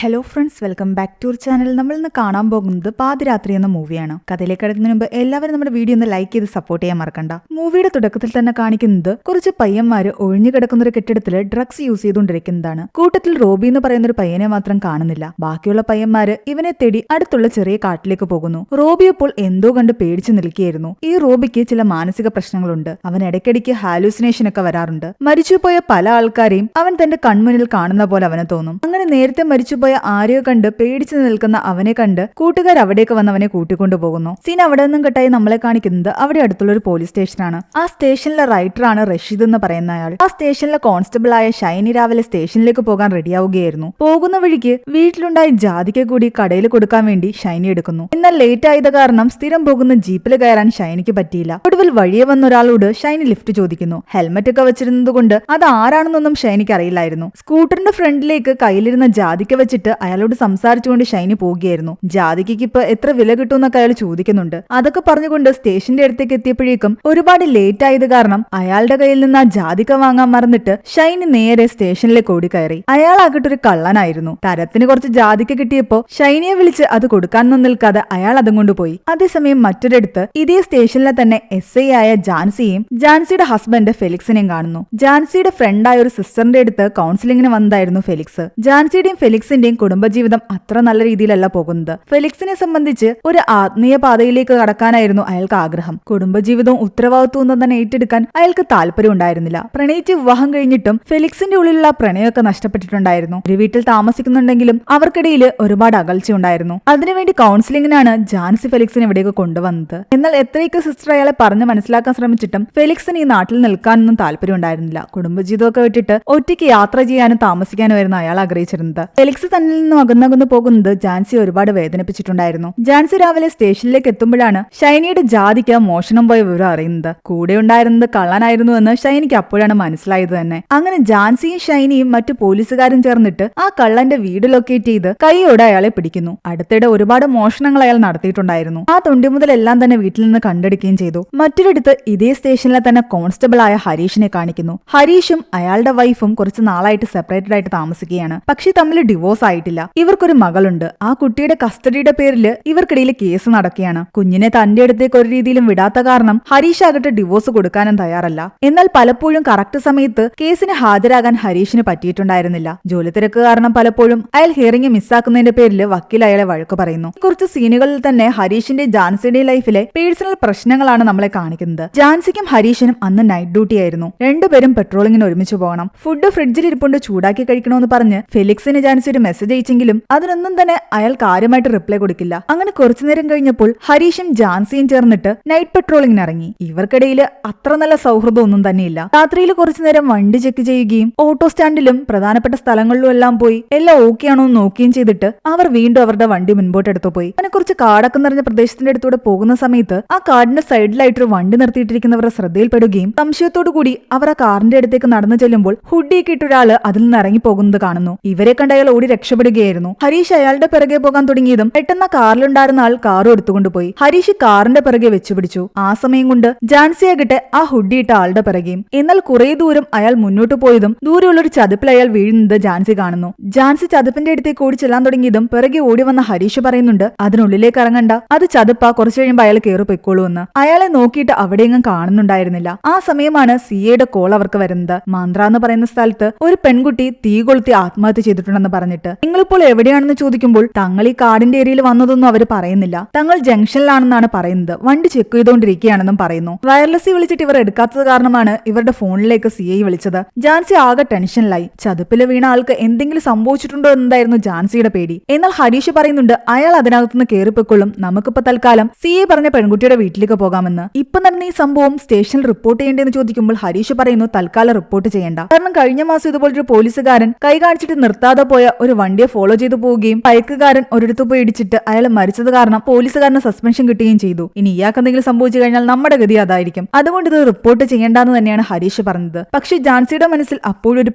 Hello friends, welcome back to our channel. നമ്മൾ ഇന്ന് കാണാൻ പോകുന്നത് പാതിരാത്രി എന്ന മൂവിയാണ്. കഥയിലേക്ക് കടക്കുന്നതിന് മുമ്പ് എല്ലാവരും നമ്മുടെ വീഡിയോ ഒന്ന് ലൈക്ക് ചെയ്ത് സപ്പോർട്ട് ചെയ്യാൻ മറക്കണ്ട. മൂവിയുടെ തുടക്കത്തിൽ തന്നെ കാണിക്കുന്നത് കുറച്ച് പയ്യന്മാര് ഒഴിഞ്ഞു കിടക്കുന്ന ഒരു കെട്ടിടത്തിൽ ഡ്രഗ്സ് യൂസ് ചെയ്തുകൊണ്ടിരിക്കുന്നതാണ്. കൂട്ടത്തിൽ റോബി എന്ന് പറയുന്ന ഒരു പയ്യനെ മാത്രം കാണുന്നില്ല. ബാക്കിയുള്ള പയ്യന്മാര് ഇവനെ തേടി അടുത്തുള്ള ചെറിയ കാട്ടിലേക്ക് പോകുന്നു. റോബി അപ്പോൾ എന്തോ കണ്ട് പേടിച്ചു നിൽക്കുകയായിരുന്നു. ഈ റോബിക്ക് ചില മാനസിക പ്രശ്നങ്ങളുണ്ട്. അവൻ ഇടയ്ക്കിടയ്ക്ക് ഹാലൂസിനേഷൻ ഒക്കെ വരാറുണ്ട്. മരിച്ചുപോയ പല ആൾക്കാരെയും അവൻ തന്റെ കൺമുന്നിൽ കാണുന്ന പോലെ അവന് തോന്നും. അങ്ങനെ നേരത്തെ മരിച്ചുപോയ ആരെയോ കണ്ട് പേടിച്ചു നിൽക്കുന്ന അവനെ കണ്ട് കൂട്ടുകാർ അവിടേക്ക് വന്ന് അവനെ കൂട്ടിക്കൊണ്ടുപോകുന്നു. സീൻ അവിടെ നിന്നും കെട്ടായി നമ്മളെ കാണിക്കുന്നത് അവിടെ അടുത്തുള്ള ഒരു പോലീസ് സ്റ്റേഷനാണ്. ആ സ്റ്റേഷനിലെ റൈറ്ററാണ് റഷീദ് എന്ന് പറയുന്ന അയാൾ. ആ സ്റ്റേഷനിലെ കോൺസ്റ്റബിൾ ആയ ഷൈനി രാവിലെ സ്റ്റേഷനിലേക്ക് പോകാൻ റെഡിയാവുകയായിരുന്നു. പോകുന്ന വഴിക്ക് വീട്ടിലുണ്ടായ ജാതിക്ക കൂടി കടയിൽ കൊടുക്കാൻ വേണ്ടി ഷൈനി എടുക്കുന്നു. എന്നാൽ ലേറ്റ് ആയത് കാരണം സ്ഥിരം പോകുന്ന ജീപ്പിൽ കയറാൻ ഷൈനിക്ക് പറ്റിയില്ല. ഒടുവിൽ വഴിയെ വന്ന ഒരാളോട് ഷൈനി ലിഫ്റ്റ് ചോദിക്കുന്നു. ഹെൽമെറ്റ് ഒക്കെ വെച്ചിരുന്നത് കൊണ്ട് അത് ആരാണെന്നൊന്നും ഷൈനിക്ക് അറിയില്ലായിരുന്നു. സ്കൂട്ടറിന്റെ ഫ്രണ്ടിലേക്ക് കയ്യിലിരുന്ന ജാതിക്ക വെച്ചിട്ട് അയാളോട് സംസാരിച്ചുകൊണ്ട് ഷൈനി പോവുകയായിരുന്നു. ജാതികയ്ക്ക് ഇപ്പൊ എത്ര വില കിട്ടുമെന്നൊക്കെ അയാൾ ചോദിക്കുന്നുണ്ട്. അതൊക്കെ പറഞ്ഞുകൊണ്ട് സ്റ്റേഷന്റെ അടുത്തേക്ക് എത്തിയപ്പോഴേക്കും ഒരുപാട് ലേറ്റ് ആയത് കാരണം അയാളുടെ കയ്യിൽ നിന്ന് ആ ജാതിക്ക വാങ്ങാൻ മറന്നിട്ട് ഷൈനി നേരെ സ്റ്റേഷനിലേക്ക് ഓടിക്കയറി. അയാളാകട്ടൊരു കള്ളനായിരുന്നു. തരത്തിന് കുറച്ച് ജാതിക്ക കിട്ടിയപ്പോ ഷൈനിയെ വിളിച്ച് അത് കൊടുക്കാനൊന്നും നിൽക്കാതെ അയാൾ അതും കൊണ്ടുപോയി. അതേസമയം മറ്റൊരിടത്ത് ഇതേ സ്റ്റേഷനിലെ തന്നെ SI ആയ ജാൻസിയെയും ജാൻസിയുടെ ഹസ്ബൻഡ് ഫെലിക്സിനെയും കാണുന്നു. ജാൻസിയുടെ ഫ്രണ്ടായ ഒരു സിസ്റ്ററിന്റെ അടുത്ത് കൗൺസിലിംഗിന് വന്നതായിരുന്നു ഫെലിക്സ്. ജാൻസിയുടെയും ഫെലിക്സിന്റെയും കുടുംബജീവിതം അത്ര നല്ല രീതിയിലല്ല പോകുന്നത്. ഫെലിക്സിനെ സംബന്ധിച്ച് ഒരു ആത്മീയ പാതയിലേക്ക് കടക്കാനായിരുന്നു അയാൾക്ക് ആഗ്രഹം. കുടുംബജീവിതവും ഉത്തരവാദിത്വവും തന്നെ ഏറ്റെടുക്കാൻ അയാൾക്ക് താല്പര്യം ഉണ്ടായിരുന്നില്ല. പ്രണയിച്ച് വിവാഹം കഴിഞ്ഞിട്ടും ഫെലിക്സിന്റെ ഉള്ളിലുള്ള പ്രണയമൊക്കെ നഷ്ടപ്പെട്ടിട്ടുണ്ടായിരുന്നു. ഒരു വീട്ടിൽ താമസിക്കുന്നുണ്ടെങ്കിലും അവർക്കിടയിൽ ഒരുപാട് അകൽച്ച ഉണ്ടായിരുന്നു. അതിനുവേണ്ടി കൗൺസിലിംഗിനാണ് ജാൻസി ഫെലിക്സിനെ ഇവിടേക്ക് കൊണ്ടുവന്നത്. എന്നാൽ എത്രയൊക്കെ സിസ്റ്റർ അയാളെ പറഞ്ഞ് മനസ്സിലാക്കാൻ ശ്രമിച്ചിട്ടും ഫെലിക്സിന് ഈ നാട്ടിൽ നിൽക്കാനൊന്നും താല്പര്യം ഉണ്ടായിരുന്നില്ല. കുടുംബജീവിതമൊക്കെ വിട്ടിട്ട് ഒറ്റയ്ക്ക് യാത്ര ചെയ്യാനും താമസിക്കാനുമായിരുന്നു അയാൾ ആഗ്രഹിച്ചിരുന്നത്. ഫെലിക്സ് തന്നിൽ നിന്നും അകന്നകന്നു പോകുന്നത് ജാൻസി ഒരുപാട് വേദനിപ്പിച്ചിട്ടുണ്ടായിരുന്നു. ജാൻസി രാവിലെ സ്റ്റേഷനിലേക്ക് എത്തുമ്പോഴാണ് ഷൈനിയുടെ ജാതിക്ക് മോഷണം പോയ വിവരം അറിയുന്നത്. കൂടെ ഉണ്ടായിരുന്നത് കള്ളനായിരുന്നു എന്ന് ഷൈനിക്ക് അപ്പോഴാണ് മനസ്സിലായത് തന്നെ. അങ്ങനെ ജാൻസിയും ഷൈനിയും മറ്റു പോലീസുകാരും ചേർന്നിട്ട് ആ കള്ളന്റെ വീട് ലൊക്കേറ്റ് ചെയ്ത് കൈയോടെ അയാളെ പിടിക്കുന്നു. അടുത്തിടെ ഒരുപാട് മോഷണങ്ങൾ അയാൾ നടത്തിയിട്ടുണ്ടായിരുന്നു. ആ തൊണ്ടി മുതലെല്ലാം തന്നെ വീട്ടിൽ നിന്ന് കണ്ടെടുക്കുകയും ചെയ്തു. മറ്റൊരിടത്ത് ഇതേ സ്റ്റേഷനിലെ തന്നെ കോൺസ്റ്റബിൾ ആയ ഹരീഷിനെ കാണിക്കുന്നു. ഹരീഷും അയാളുടെ വൈഫും കുറച്ച് നാളായിട്ട് സെപ്പറേറ്റഡ് ആയിട്ട് താമസിക്കുകയാണ്. പക്ഷേ തമ്മിൽ ഡിവോഴ്സ് ആയിട്ടില്ല. ഇവർക്കൊരു മകളുണ്ട്. ആ കുട്ടിയുടെ കസ്റ്റഡിയുടെ പേരിൽ ഇവർക്കിടയിൽ കേസ് നടക്കുകയാണ്. കുഞ്ഞിനെ തന്റെ അടുത്തേക്ക് ഒരു രീതിയിലും വിടാത്ത കാരണം ഹരീഷ് ആകട്ടെ ഡിവോഴ്സ് കൊടുക്കാനും തയ്യാറല്ല. എന്നാൽ പലപ്പോഴും കറക്റ്റ് സമയത്ത് കേസിന് ഹാജരാകാൻ ഹരീഷിന് പറ്റിയിട്ടുണ്ടായിരുന്നില്ല. ജോലി തിരക്ക് കാരണം പലപ്പോഴും അയാൾ ഹിയറിംഗ് മിസ്സാക്കുന്നതിന്റെ പേരിൽ വക്കീൽ അയാളെ വഴക്ക് പറയുന്നു. കുറച്ച് സീനുകളിൽ തന്നെ ഹരീഷിന്റെ ജാൻസിയുടെ ലൈഫിലെ പേഴ്സണൽ പ്രശ്നങ്ങളാണ് നമ്മളെ കാണിക്കുന്നത്. ജാൻസിക്കും ഹരീഷിനും അന്ന് നൈറ്റ് ഡ്യൂട്ടി ആയിരുന്നു. രണ്ടുപേരും പെട്രോളിങ്ങിന് ഒരുമിച്ച് പോകണം. ഫുഡ് ഫ്രിഡ്ജിൽ ഇരിപ്പുണ്ട്, ചൂടാക്കി കഴിക്കണമെന്ന് പറഞ്ഞ് ഫെലിക്സിന് ജാൻസി ഒരു മെസ്സേജ് അയച്ചെങ്കിലും അതിനൊന്നും തന്നെ അയാൾ കാര്യമായിട്ട് റിപ്ലൈ കൊടുക്കില്ല. അങ്ങനെ കുറച്ചു നേരം കഴിഞ്ഞപ്പോൾ ഹരീഷും ജാൻസിയും ചേർന്നിട്ട് നൈറ്റ് പെട്രോളിങ്ങിന് ഇറങ്ങി. ഇവർക്കിടയിൽ അത്ര നല്ല സൗഹൃദം ഒന്നും തന്നെയില്ല. രാത്രിയിൽ കുറച്ചു നേരം വണ്ടി ചെക്ക് ചെയ്യുകയും ഓട്ടോ സ്റ്റാൻഡിലും പ്രധാനപ്പെട്ട സ്ഥലങ്ങളിലും എല്ലാം പോയി എല്ലാം ഓക്കെ ആണോ എന്ന് നോക്കുകയും ചെയ്തിട്ട് അവർ വീണ്ടും അവരുടെ വണ്ടി മുൻപോട്ടെടുത്തു പോയി. അങ്ങനെ കുറച്ച് കാടൊക്കെ നിറഞ്ഞ പ്രദേശത്തിന്റെ അടുത്തൂടെ പോകുന്ന സമയത്ത് ആ കാടിന്റെ സൈഡിലായിട്ടൊരു വണ്ടി നിർത്തിയിട്ടിരിക്കുന്നവരുടെ ശ്രദ്ധയിൽപ്പെടുകയും സംശയത്തോടു കൂടി അവർ ആ കാറിന്റെ അടുത്തേക്ക് നടന്നു ചെല്ലുമ്പോൾ ഹുഡിയൊക്കെ ഇട്ടൊരാള് അതിൽ നിന്ന് ഇറങ്ങി പോകുന്നത് കാണുന്നു. ഇവരെ കണ്ട് അയാൾ ഓടി രക്ഷപ്പെടുകയായിരുന്നു. ഹരീഷ് അയാളുടെ പിറകെ പോകാൻ തുടങ്ങിയതും പെട്ടെന്ന് കാറിലുണ്ടായിരുന്ന ആൾ കാറും എടുത്തുകൊണ്ടുപോയി. ഹരീഷ് കാറിന്റെ പിറകെ വെച്ചുപിടിച്ചു. ആ സമയം കൊണ്ട് ജാൻസി ആകട്ടെ ആ ഹുഡിയിട്ട ആളുടെ പിറകെയും. എന്നാൽ കുറെ ദൂരം അയാൾ മുന്നോട്ട് പോയതും ദൂരെയുള്ള ഒരു ചതുപ്പിൽ അയാൾ വീഴുന്നത് ജാൻസി കാണുന്നു. ജാൻസി ചതുപ്പിന്റെ അടുത്തേക്ക് ഓടി ചെല്ലാൻ തുടങ്ങിയതും പിറകെ ഓടി വന്ന ഹരീഷ് പറയുന്നുണ്ട് അതിനുള്ളിലേക്ക് ഇറങ്ങണ്ട, അത് ചതുപ്പാ, കുറച്ചു കഴിയുമ്പോൾ അയാൾ കയറി പൊയ്ക്കോളൂ എന്ന്. അയാളെ നോക്കിയിട്ട് അവിടെയെങ്ങും കാണുന്നുണ്ടായിരുന്നില്ല. ആ സമയമാണ് CAയുടെ കോൾ അവർക്ക് വരുന്നത്. മാന്ത്ര എന്ന് പറയുന്ന സ്ഥലത്ത് ഒരു പെൺകുട്ടി തീ കൊളുത്തി ആത്മഹത്യ ചെയ്തിട്ടുണ്ടെന്ന് പറഞ്ഞിട്ട്. നിങ്ങളിപ്പോൾ എവിടെയാണെന്ന് ചോദിക്കുമ്പോൾ തങ്ങൾ ഈ കാടിന്റെ ഏരിയയിൽ വന്നതൊന്നും അവർ പറയുന്നില്ല. തങ്ങൾ ജംഗ്ഷനിലാണെന്നാണ് പറയുന്നത്. വണ്ടി ചെക്ക് ചെയ്തുകൊണ്ടിരിക്കുകയാണെന്നും പറയുന്നു. വയർലെസ്സിൽ വിളിച്ചിട്ട് ഇവർ എടുക്കാത്തത് കാരണമാണ് ഇവരുടെ ഫോണിലേക്ക് CI വിളിച്ചത്. ജാൻസി ആകെ ടെൻഷനിലായി. ചതുപ്പിൽ വീണ ആൾക്ക് എന്തെങ്കിലും സംഭവിച്ചിട്ടുണ്ടോ എന്നതായിരുന്നു ജാൻസിയുടെ പേടി. എന്നാൽ ഹരീഷ് പറയുന്നുണ്ട് അയാൾ അതിനകത്തുനിന്ന് കയറിപ്പോയിക്കൊള്ളും, നമുക്കിപ്പോ തൽക്കാലം CI പറഞ്ഞ പെൺകുട്ടിയുടെ വീട്ടിലേക്ക് പോകാമെന്ന്. ഇപ്പൊ നടന്ന ഈ സംഭവം സ്റ്റേഷനിൽ റിപ്പോർട്ട് ചെയ്യേണ്ടെന്ന് ചോദിക്കുമ്പോൾ ഹരീഷ് പറയുന്നു തൽക്കാലം റിപ്പോർട്ട് ചെയ്യേണ്ട. കാരണം കഴിഞ്ഞ മാസം ഇതുപോലൊരു പോലീസുകാരൻ കൈ കാണിച്ചിട്ട് നിർത്താതെ പോയ ഒരു വണ്ടിയെ ഫോളോ ചെയ്തു പോവുകയും ബൈക്കുകാരൻ ഒരിടത്ത് പോയി ഇടിച്ചിട്ട് അയാൾ മരിച്ചത് കാരണം പോലീസുകാരന് സസ്പെൻഷൻ കിട്ടുകയും ചെയ്തു. ഇനി ഇയാൾക്ക് എന്തെങ്കിലും സംഭവിച്ചു കഴിഞ്ഞാൽ നമ്മുടെ ഗതി അതായിരിക്കും. അതുകൊണ്ട് ഇത് റിപ്പോർട്ട് ചെയ്യേണ്ടെന്ന് തന്നെയാണ് ഹരീഷ് പറഞ്ഞത്. പക്ഷേ ജാൻസിയുടെ മനസ്സിൽ അപ്പോഴൊരു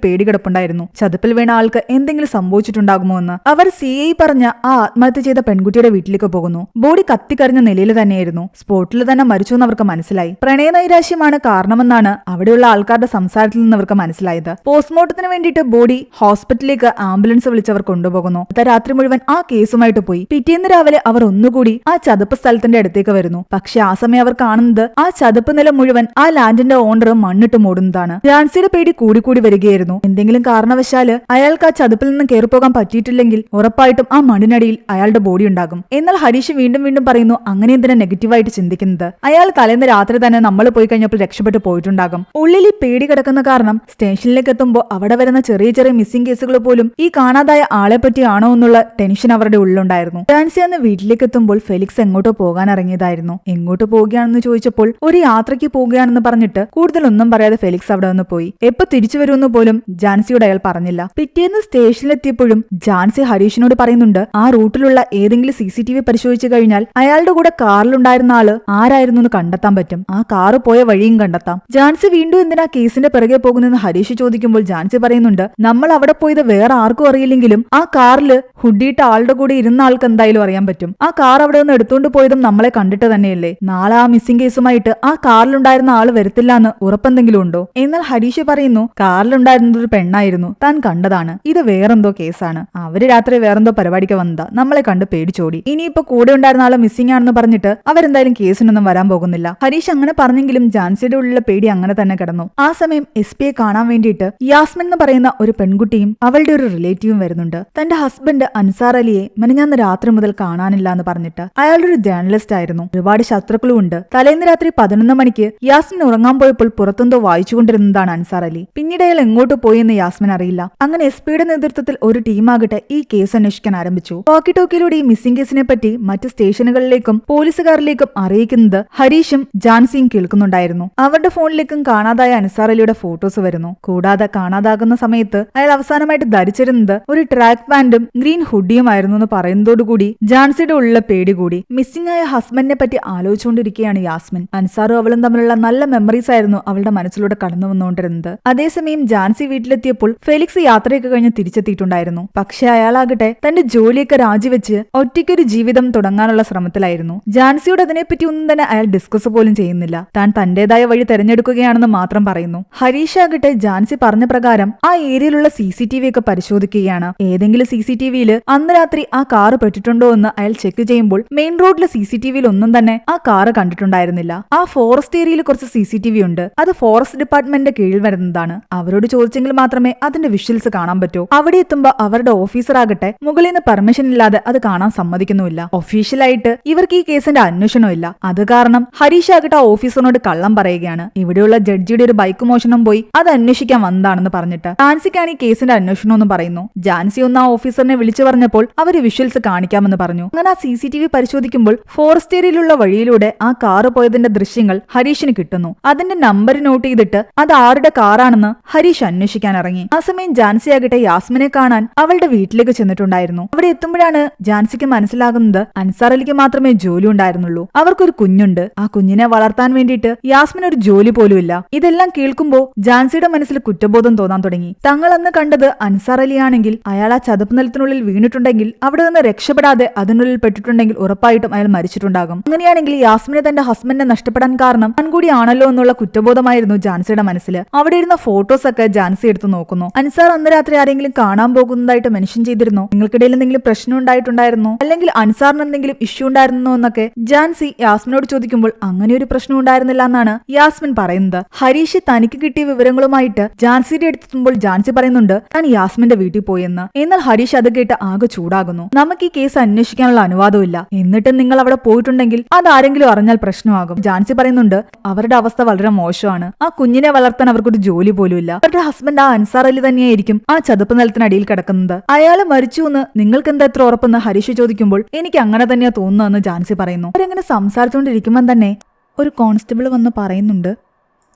പേടി കിടപ്പുണ്ടായിരുന്നു. ചതുപ്പിൽ വീണ ആൾക്ക് എന്തെങ്കിലും സംഭവിച്ചിട്ടുണ്ടാകുമോ എന്ന്. അവർ CI പറഞ്ഞ ആ ആത്മഹത്യ ചെയ്ത പെൺകുട്ടിയുടെ വീട്ടിലേക്ക് പോകുന്നു. ബോഡി കത്തിക്കരിഞ്ഞ നിലയിൽ തന്നെയായിരുന്നു. സ്പോട്ടിൽ തന്നെ മരിച്ചു എന്ന് അവർക്ക് മനസ്സിലായി. പ്രണയനൈരാശ്യമാണ് കാരണമെന്നാണ് അവിടെയുള്ള ആൾക്കാരുടെ സംസാരത്തിൽ നിന്ന് അവർക്ക് മനസ്സിലായത്. പോസ്റ്റ്മോർട്ടത്തിന് വേണ്ടിയിട്ട് ബോഡി ഹോസ്പിറ്റലിലേക്ക് ആംബുലൻസ് വിളിച്ച് അവർ കൊണ്ടുപോകുന്നു. രാത്രി മുഴുവൻ ആ കേസുമായിട്ട് പോയി. പിറ്റേന്ന് രാവിലെ അവർ ഒന്നുകൂടി ആ ചതുപ്പ് സ്ഥലത്തിന്റെ അടുത്തേക്ക് വരുന്നു. പക്ഷെ ആ സമയം അവർ കാണുന്നത് ആ ചതുപ്പ് നിലം മുഴുവൻ ആ ലാൻഡിന്റെ ഓണർ മണ്ണിട്ട് മൂടുന്നതാണ്. ജാൻസിയുടെ പേടി കൂടിക്കൂടി വരികയായിരുന്നു. എന്തെങ്കിലും കാരണവശാല് അയാൾക്ക് ആ ചതുപ്പിൽ നിന്ന് കയറിപ്പോകാൻ പറ്റിയിട്ടില്ലെങ്കിൽ ഉറപ്പായിട്ടും ആ മണ്ണിനടിയിൽ അയാളുടെ ബോഡി ഉണ്ടാകും. എന്നാൽ ഹരീഷ് വീണ്ടും വീണ്ടും പറയുന്നു, അങ്ങനെ എന്തിനാ നെഗറ്റീവായിട്ട് ചിന്തിക്കുന്നത്? അയാൾ തലേന്ന് രാത്രി തന്നെ നമ്മൾ പോയി കഴിഞ്ഞപ്പോൾ രക്ഷപ്പെട്ടു പോയിട്ടുണ്ടാകും. ഉള്ളിൽ ഈ പേടി കിടക്കുന്ന കാരണം സ്റ്റേഷനിലേക്ക് എത്തുമ്പോൾ അവിടെ വരുന്ന ചെറിയ ചെറിയ മിസ്സിംഗ് കേസുകൾ പോലും ഈ കാണാതായ ആളെ പറ്റിയാണോ എന്നുള്ള ടെൻഷൻ അവരുടെ ഉള്ളിലുണ്ടായിരുന്നു. ജാൻസി അന്ന് വീട്ടിലേക്ക് എത്തുമ്പോൾ ഫെലിക്സ് എങ്ങോട്ടോ പോകാൻ ഇറങ്ങിയതായിരുന്നു. എങ്ങോട്ട് പോവുകയാണെന്ന് ചോദിച്ചപ്പോൾ ഒരു യാത്രയ്ക്ക് പോവുകയാണെന്ന് പറഞ്ഞിട്ട് കൂടുതലൊന്നും പറയാതെ ഫെലിക്സ് അവിടെ നിന്ന് പോയി. എപ്പോ തിരിച്ചു വരുമെന്ന് പോലും ജാൻസിയോട് അയാൾ പറഞ്ഞില്ല. പിറ്റേന്ന് സ്റ്റേഷനിലെത്തിയപ്പോഴും ജാൻസി ഹരീഷിനോട് പറയുന്നുണ്ട്, ആ റൂട്ടിലുള്ള ഏതെങ്കിലും CCTV പരിശോധിച്ചു കഴിഞ്ഞാൽ അയാളുടെ കൂടെ കാറിലുണ്ടായിരുന്ന ആള് ആരായിരുന്നു എന്ന് കണ്ടെത്താൻ പറ്റും. ആ കാറ് പോയ വഴിയും കണ്ടെത്താം. ജാൻസി വീണ്ടും എന്തിനാ കേസിന്റെ പിറകെ പോകുന്നതെന്ന് ഹരീഷ് ചോദിക്കുമ്പോൾ ജാൻസി പറയുന്നുണ്ട്, നമ്മൾ അവിടെ പോയത് വേറെ ആർക്കും അറിയില്ലെങ്കിലും ആ കാറില് ഹുഡിയിട്ട ആളുടെ കൂടെ ഇരുന്ന ആൾക്ക് എന്തായാലും അറിയാൻ പറ്റും. ആ കാർ അവിടെ നിന്ന് എടുത്തുകൊണ്ട് പോയതും നമ്മളെ കണ്ടിട്ട് തന്നെയല്ലേ. നാളെ ആ മിസ്സിംഗ് കേസുമായിട്ട് ആ കാറിലുണ്ടായിരുന്ന ആള് വരത്തില്ല എന്ന് ഉറപ്പെന്തെങ്കിലും ഉണ്ടോ? എന്നാൽ ഹരീഷ് പറയുന്നു, കാറിലുണ്ടായിരുന്നത് ഒരു പെണ്ണായിരുന്നു, താൻ കണ്ടതാണ്. ഇത് വേറെന്തോ കേസാണ്. അവര് രാത്രി വേറെന്തോ പരിപാടിക്ക് വന്നതാ, നമ്മളെ കണ്ട് പേടിച്ചോടി. ഇനിയിപ്പോ കൂടെ ഉണ്ടായിരുന്ന ആളെ മിസ്സിംഗ് ആണെന്ന് പറഞ്ഞിട്ട് അവരെന്തായാലും കേസിനൊന്നും വരാൻ പോകുന്നില്ല. ഹരീഷ് അങ്ങനെ പറഞ്ഞെങ്കിലും ജാൻസിയുടെ ഉള്ളിലെ പേടി അങ്ങനെ തന്നെ കിടന്നു. ആ സമയം SPയെ കാണാൻ വേണ്ടിയിട്ട് യാസ്മിൻ എന്ന് പറയുന്ന ഒരു പെൺകുട്ടിയും അവളുടെ ഒരു റിലേറ്റീവും വരുന്നുണ്ട്. തന്റെ ഹസ്ബൻഡ് അൻസാർ അലിയെ മെനഞ്ഞാന്ന് രാത്രി മുതൽ കാണാനില്ല എന്ന് പറഞ്ഞിട്ട്. അയാളൊരു ജേർണലിസ്റ്റ് ആയിരുന്നു, ഒരുപാട് ശത്രുക്കളും ഉണ്ട്. തലേന്ന് രാത്രി 11 മണിക്ക് യാസ്മിൻ ഉറങ്ങാൻ പോയപ്പോൾ പുറത്തെന്തോ വായിച്ചുകൊണ്ടിരുന്നതാണ് അൻസാർ അലി. പിന്നീട് അയാൾ എങ്ങോട്ട് പോയി എന്ന് യാസ്മിൻ അറിയില്ല. അങ്ങനെ SPയുടെ നേതൃത്വത്തിൽ ഒരു ടീമാകട്ടെ ഈ കേസ് അന്വേഷിക്കാൻ ആരംഭിച്ചു. വാക്കി ടോക്കിയിലൂടെ ഈ മിസ്സിംഗ് കേസിനെ പറ്റി മറ്റ് സ്റ്റേഷനുകളിലേക്കും പോലീസുകാരിലേക്കും അറിയിക്കുന്നത് ഹരീഷും ജാൻസിയും കേൾക്കുന്നുണ്ടായിരുന്നു. അവരുടെ ഫോണിലേക്കും കാണാതായ അൻസാർ അലിയുടെ ഫോട്ടോസ് വരുന്നു. കൂടാതെ കാണാതാകുന്ന സമയത്ത് അയാൾ അവസാനമായിട്ട് ധരിച്ചിരുന്നത് ഒരു ട്രാക്ക് പാന്റും ഗ്രീൻ ഹുഡിയുമായിരുന്നു എന്ന് പറയുന്നതോടുകൂടി ജാൻസിയുടെ ഉള്ള പേടി കൂടി. മിസ്സിംഗ് ആയ ഹസ്ബൻഡിനെ പറ്റി ആലോചിച്ചുകൊണ്ടിരിക്കുകയാണ് യാസ്മിൻ. അൻസാറും അവളും തമ്മിലുള്ള നല്ല മെമ്മറീസ് ആയിരുന്നു അവളുടെ മനസ്സിലൂടെ കടന്നു വന്നുകൊണ്ടിരുന്നത്. അതേസമയം ജാൻസി വീട്ടിലെത്തിയപ്പോൾ ഫെലിക്സ് യാത്രയൊക്കെ കഴിഞ്ഞ് തിരിച്ചെത്തിയിട്ടുണ്ടായിരുന്നു. പക്ഷെ അയാളാകട്ടെ തന്റെ ജോലിയൊക്കെ രാജിവെച്ച് ഒറ്റയ്ക്കൊരു ജീവിതം തുടങ്ങാനുള്ള ശ്രമത്തിലായിരുന്നു. ജാൻസിയോട് അതിനെപ്പറ്റി ഒന്നും തന്നെ അയാൾ ഡിസ്കസ് പോലും ചെയ്യുന്നില്ല. താൻ തന്റേതായ വഴി തെരഞ്ഞെടുക്കുകയാണെന്ന് മാത്രം പറയുന്നു. ഹരീഷ് ആകട്ടെ ജാൻസി പറഞ്ഞ പ്രകാരം ആ ഏരിയയിലുള്ള CCTV ഒക്കെ പരിശോധിക്കുകയാണ്. ഏതെങ്കിലും CCTVയിൽ അന്ന് രാത്രി ആ കാറ് പെട്ടിട്ടുണ്ടോ എന്ന് അയാൾ ചെക്ക് ചെയ്യുമ്പോൾ മെയിൻ റോഡിലെ CCTVയിൽ ഒന്നും തന്നെ ആ കാറ് കണ്ടിട്ടുണ്ടായിരുന്നില്ല. ആ ഫോറസ്റ്റ് ഏരിയയിൽ കുറച്ച് CCTV ഉണ്ട്. അത് ഫോറസ്റ്റ് ഡിപ്പാർട്ട്മെന്റിന്റെ കീഴിൽ വരുന്നതാണ്. അവരോട് ചോദിച്ചെങ്കിൽ മാത്രമേ അതിന്റെ വിഷ്വൽസ് കാണാൻ പറ്റൂ. അവിടെ എത്തുമ്പോൾ അവരുടെ ഓഫീസർ ആകട്ടെ മുകളിൽ നിന്ന് പെർമിഷൻ ഇല്ലാതെ അത് കാണാൻ സമ്മതിക്കുന്നുമില്ല. ഒഫീഷ്യലായിട്ട് ഇവർക്ക് ഈ കേസിന്റെ അന്വേഷണമില്ല. അത് കാരണം ഹരീഷ് ആകട്ടെ ആ ഓഫീസറിനോട് കള്ളം പറയുകയാണ്. ഇവിടെയുള്ള ജഡ്ജിയുടെ ഒരു ബൈക്ക് മോഷണം പോയി അത് അന്വേഷിക്കാൻ വന്നതാണെന്ന് പറഞ്ഞിട്ട്. ജാൻസിക്കാണ് ഈ കേസിന്റെ അന്വേഷണമെന്ന് പറയുന്നു. ജാൻസി ഒന്ന് ആ ഓഫീസറിനെ വിളിച്ചു പറഞ്ഞപ്പോൾ അവര് വിഷ്വൽസ് കാണിക്കാമെന്ന് പറഞ്ഞു. അങ്ങനെ ആ CCTV പരിശോധിക്കുമ്പോൾ ഫോറസ്റ്റ് ഏരിയയിലുള്ള വഴിയിലൂടെ ആ കാറ് പോയതിന്റെ ദൃശ്യങ്ങൾ ഹരീഷിന് കിട്ടുന്നു. അതിന്റെ നമ്പർ നോട്ട് ചെയ്തിട്ട് അത് ആരുടെ കാറാണെന്ന് ഹരീഷ് അന്വേഷിക്കാൻ ഇറങ്ങി. ആ സമയം ജാൻസി ആകട്ടെ യാസ്മിനെ കാണാൻ അവളുടെ വീട്ടിലേക്ക് ചെന്നിട്ടുണ്ടായിരുന്നു. അവിടെ എത്തുമ്പോഴാണ് ജാൻസിക്ക് മനസ്സിലാകുന്നത് അൻസാർ അലിക്ക് മാത്രമേ ജോലി ഉണ്ടായിരുന്നുള്ളൂ. അവർക്കൊരു കുഞ്ഞുണ്ട്. ആ കുഞ്ഞിനെ വളർത്താൻ വേണ്ടിയിട്ട് യാസ്മിൻ ഒരു ജോലി പോലും ഇല്ല. ഇതെല്ലാം കേൾക്കുമ്പോൾ ജാൻസിയുടെ മനസ്സിൽ കുറ്റബോധം തോന്നാൻ തുടങ്ങി. തങ്ങൾ അന്ന് കണ്ടത് അൻസാർ അലിയാണെങ്കിൽ അയാൾ ആ ചതുപ്പ് നിലത്തിനുള്ളിൽ വീണിട്ടുണ്ടെങ്കിൽ അവിടെ നിന്ന് രക്ഷപ്പെടാതെ അതിനുള്ളിൽ പെട്ടിട്ടുണ്ടെങ്കിൽ ഉറപ്പായിട്ടും അയാൾ മരിച്ചിട്ടുണ്ടാകും. അങ്ങനെയാണെങ്കിൽ യാസ്മിനെ തന്റെ ഹസ്ബൻഡിനെ നഷ്ടപ്പെടാൻ കാരണം താൻ കൂടിയാണല്ലോ എന്നുള്ള കുറ്റബോധമായിരുന്നു ജാൻസിയുടെ മനസ്സിൽ. അവിടെ ഇരുന്ന ഫോട്ടോസ് ഒക്കെ ജാൻസി എടുത്ത് നോക്കുന്നു. അൻസാർ അന്ന് രാത്രി ആരെങ്കിലും കാണാൻ പോകുന്നതായിട്ട് മെൻഷൻ ചെയ്തിരുന്നു? നിങ്ങൾക്കിടയിൽ എന്തെങ്കിലും പ്രശ്നം ഉണ്ടായിട്ടുണ്ടായിരുന്നു, അല്ലെങ്കിൽ അൻസാറിന് എന്തെങ്കിലും ഇഷ്യൂ ഉണ്ടായിരുന്നോ എന്നൊക്കെ ജാൻസി യാസ്മിനോട് ചോദിക്കുമ്പോൾ അങ്ങനെ ഒരു പ്രശ്നം ഉണ്ടായിരുന്നില്ല എന്നാണ് യാസ്മിൻ പറയുന്നത്. ഹരീഷ് തനിക്ക് കിട്ടിയ വിവരങ്ങളുമായിട്ട് ജാൻസിയുടെ അടുത്തെത്തുമ്പോൾ ജാൻസി പറയുന്നുണ്ട് താൻ യാസ്മിന്റെ വീട്ടിൽ പോയെന്ന്. എന്നാൽ ഹരീഷ് അത് കേട്ട് ആകെ ചൂടാകുന്നു. നമുക്ക് ഈ കേസ് അന്വേഷിക്കാനുള്ള അനുവാദമില്ല, എന്നിട്ടും നിങ്ങൾ അവിടെ പോയിട്ടുണ്ടെങ്കിൽ അത് ആരെങ്കിലും അറിഞ്ഞാൽ പ്രശ്നമാകും. ജാൻസി പറയുന്നുണ്ട് അവരുടെ അവസ്ഥ വളരെ മോശമാണ്. ആ കുഞ്ഞിനെ വളർത്താൻ അവർക്കൊരു ജോലി പോലും ഇല്ല. അവരുടെ ഹസ്ബൻഡ് ആ അൻസാർ അലി തന്നെയായിരിക്കും ആ ചതുപ്പ് നിലത്തിനടിയിൽ കിടക്കുന്നത്. അയാൾ മരിച്ചു എന്ന് നിങ്ങൾക്ക് എന്താ എത്ര ഉറപ്പെന്ന് ഹരീഷ് ചോദിക്കുമ്പോൾ എനിക്ക് അങ്ങനെ തന്നെയാ തോന്നുന്നതെന്ന് ജാൻസി പറയുന്നു. അവരങ്ങനെ സംസാരിച്ചുകൊണ്ടിരിക്കുമ്പോൾ തന്നെ ഒരു കോൺസ്റ്റബിൾ വന്ന് പറയുന്നുണ്ട്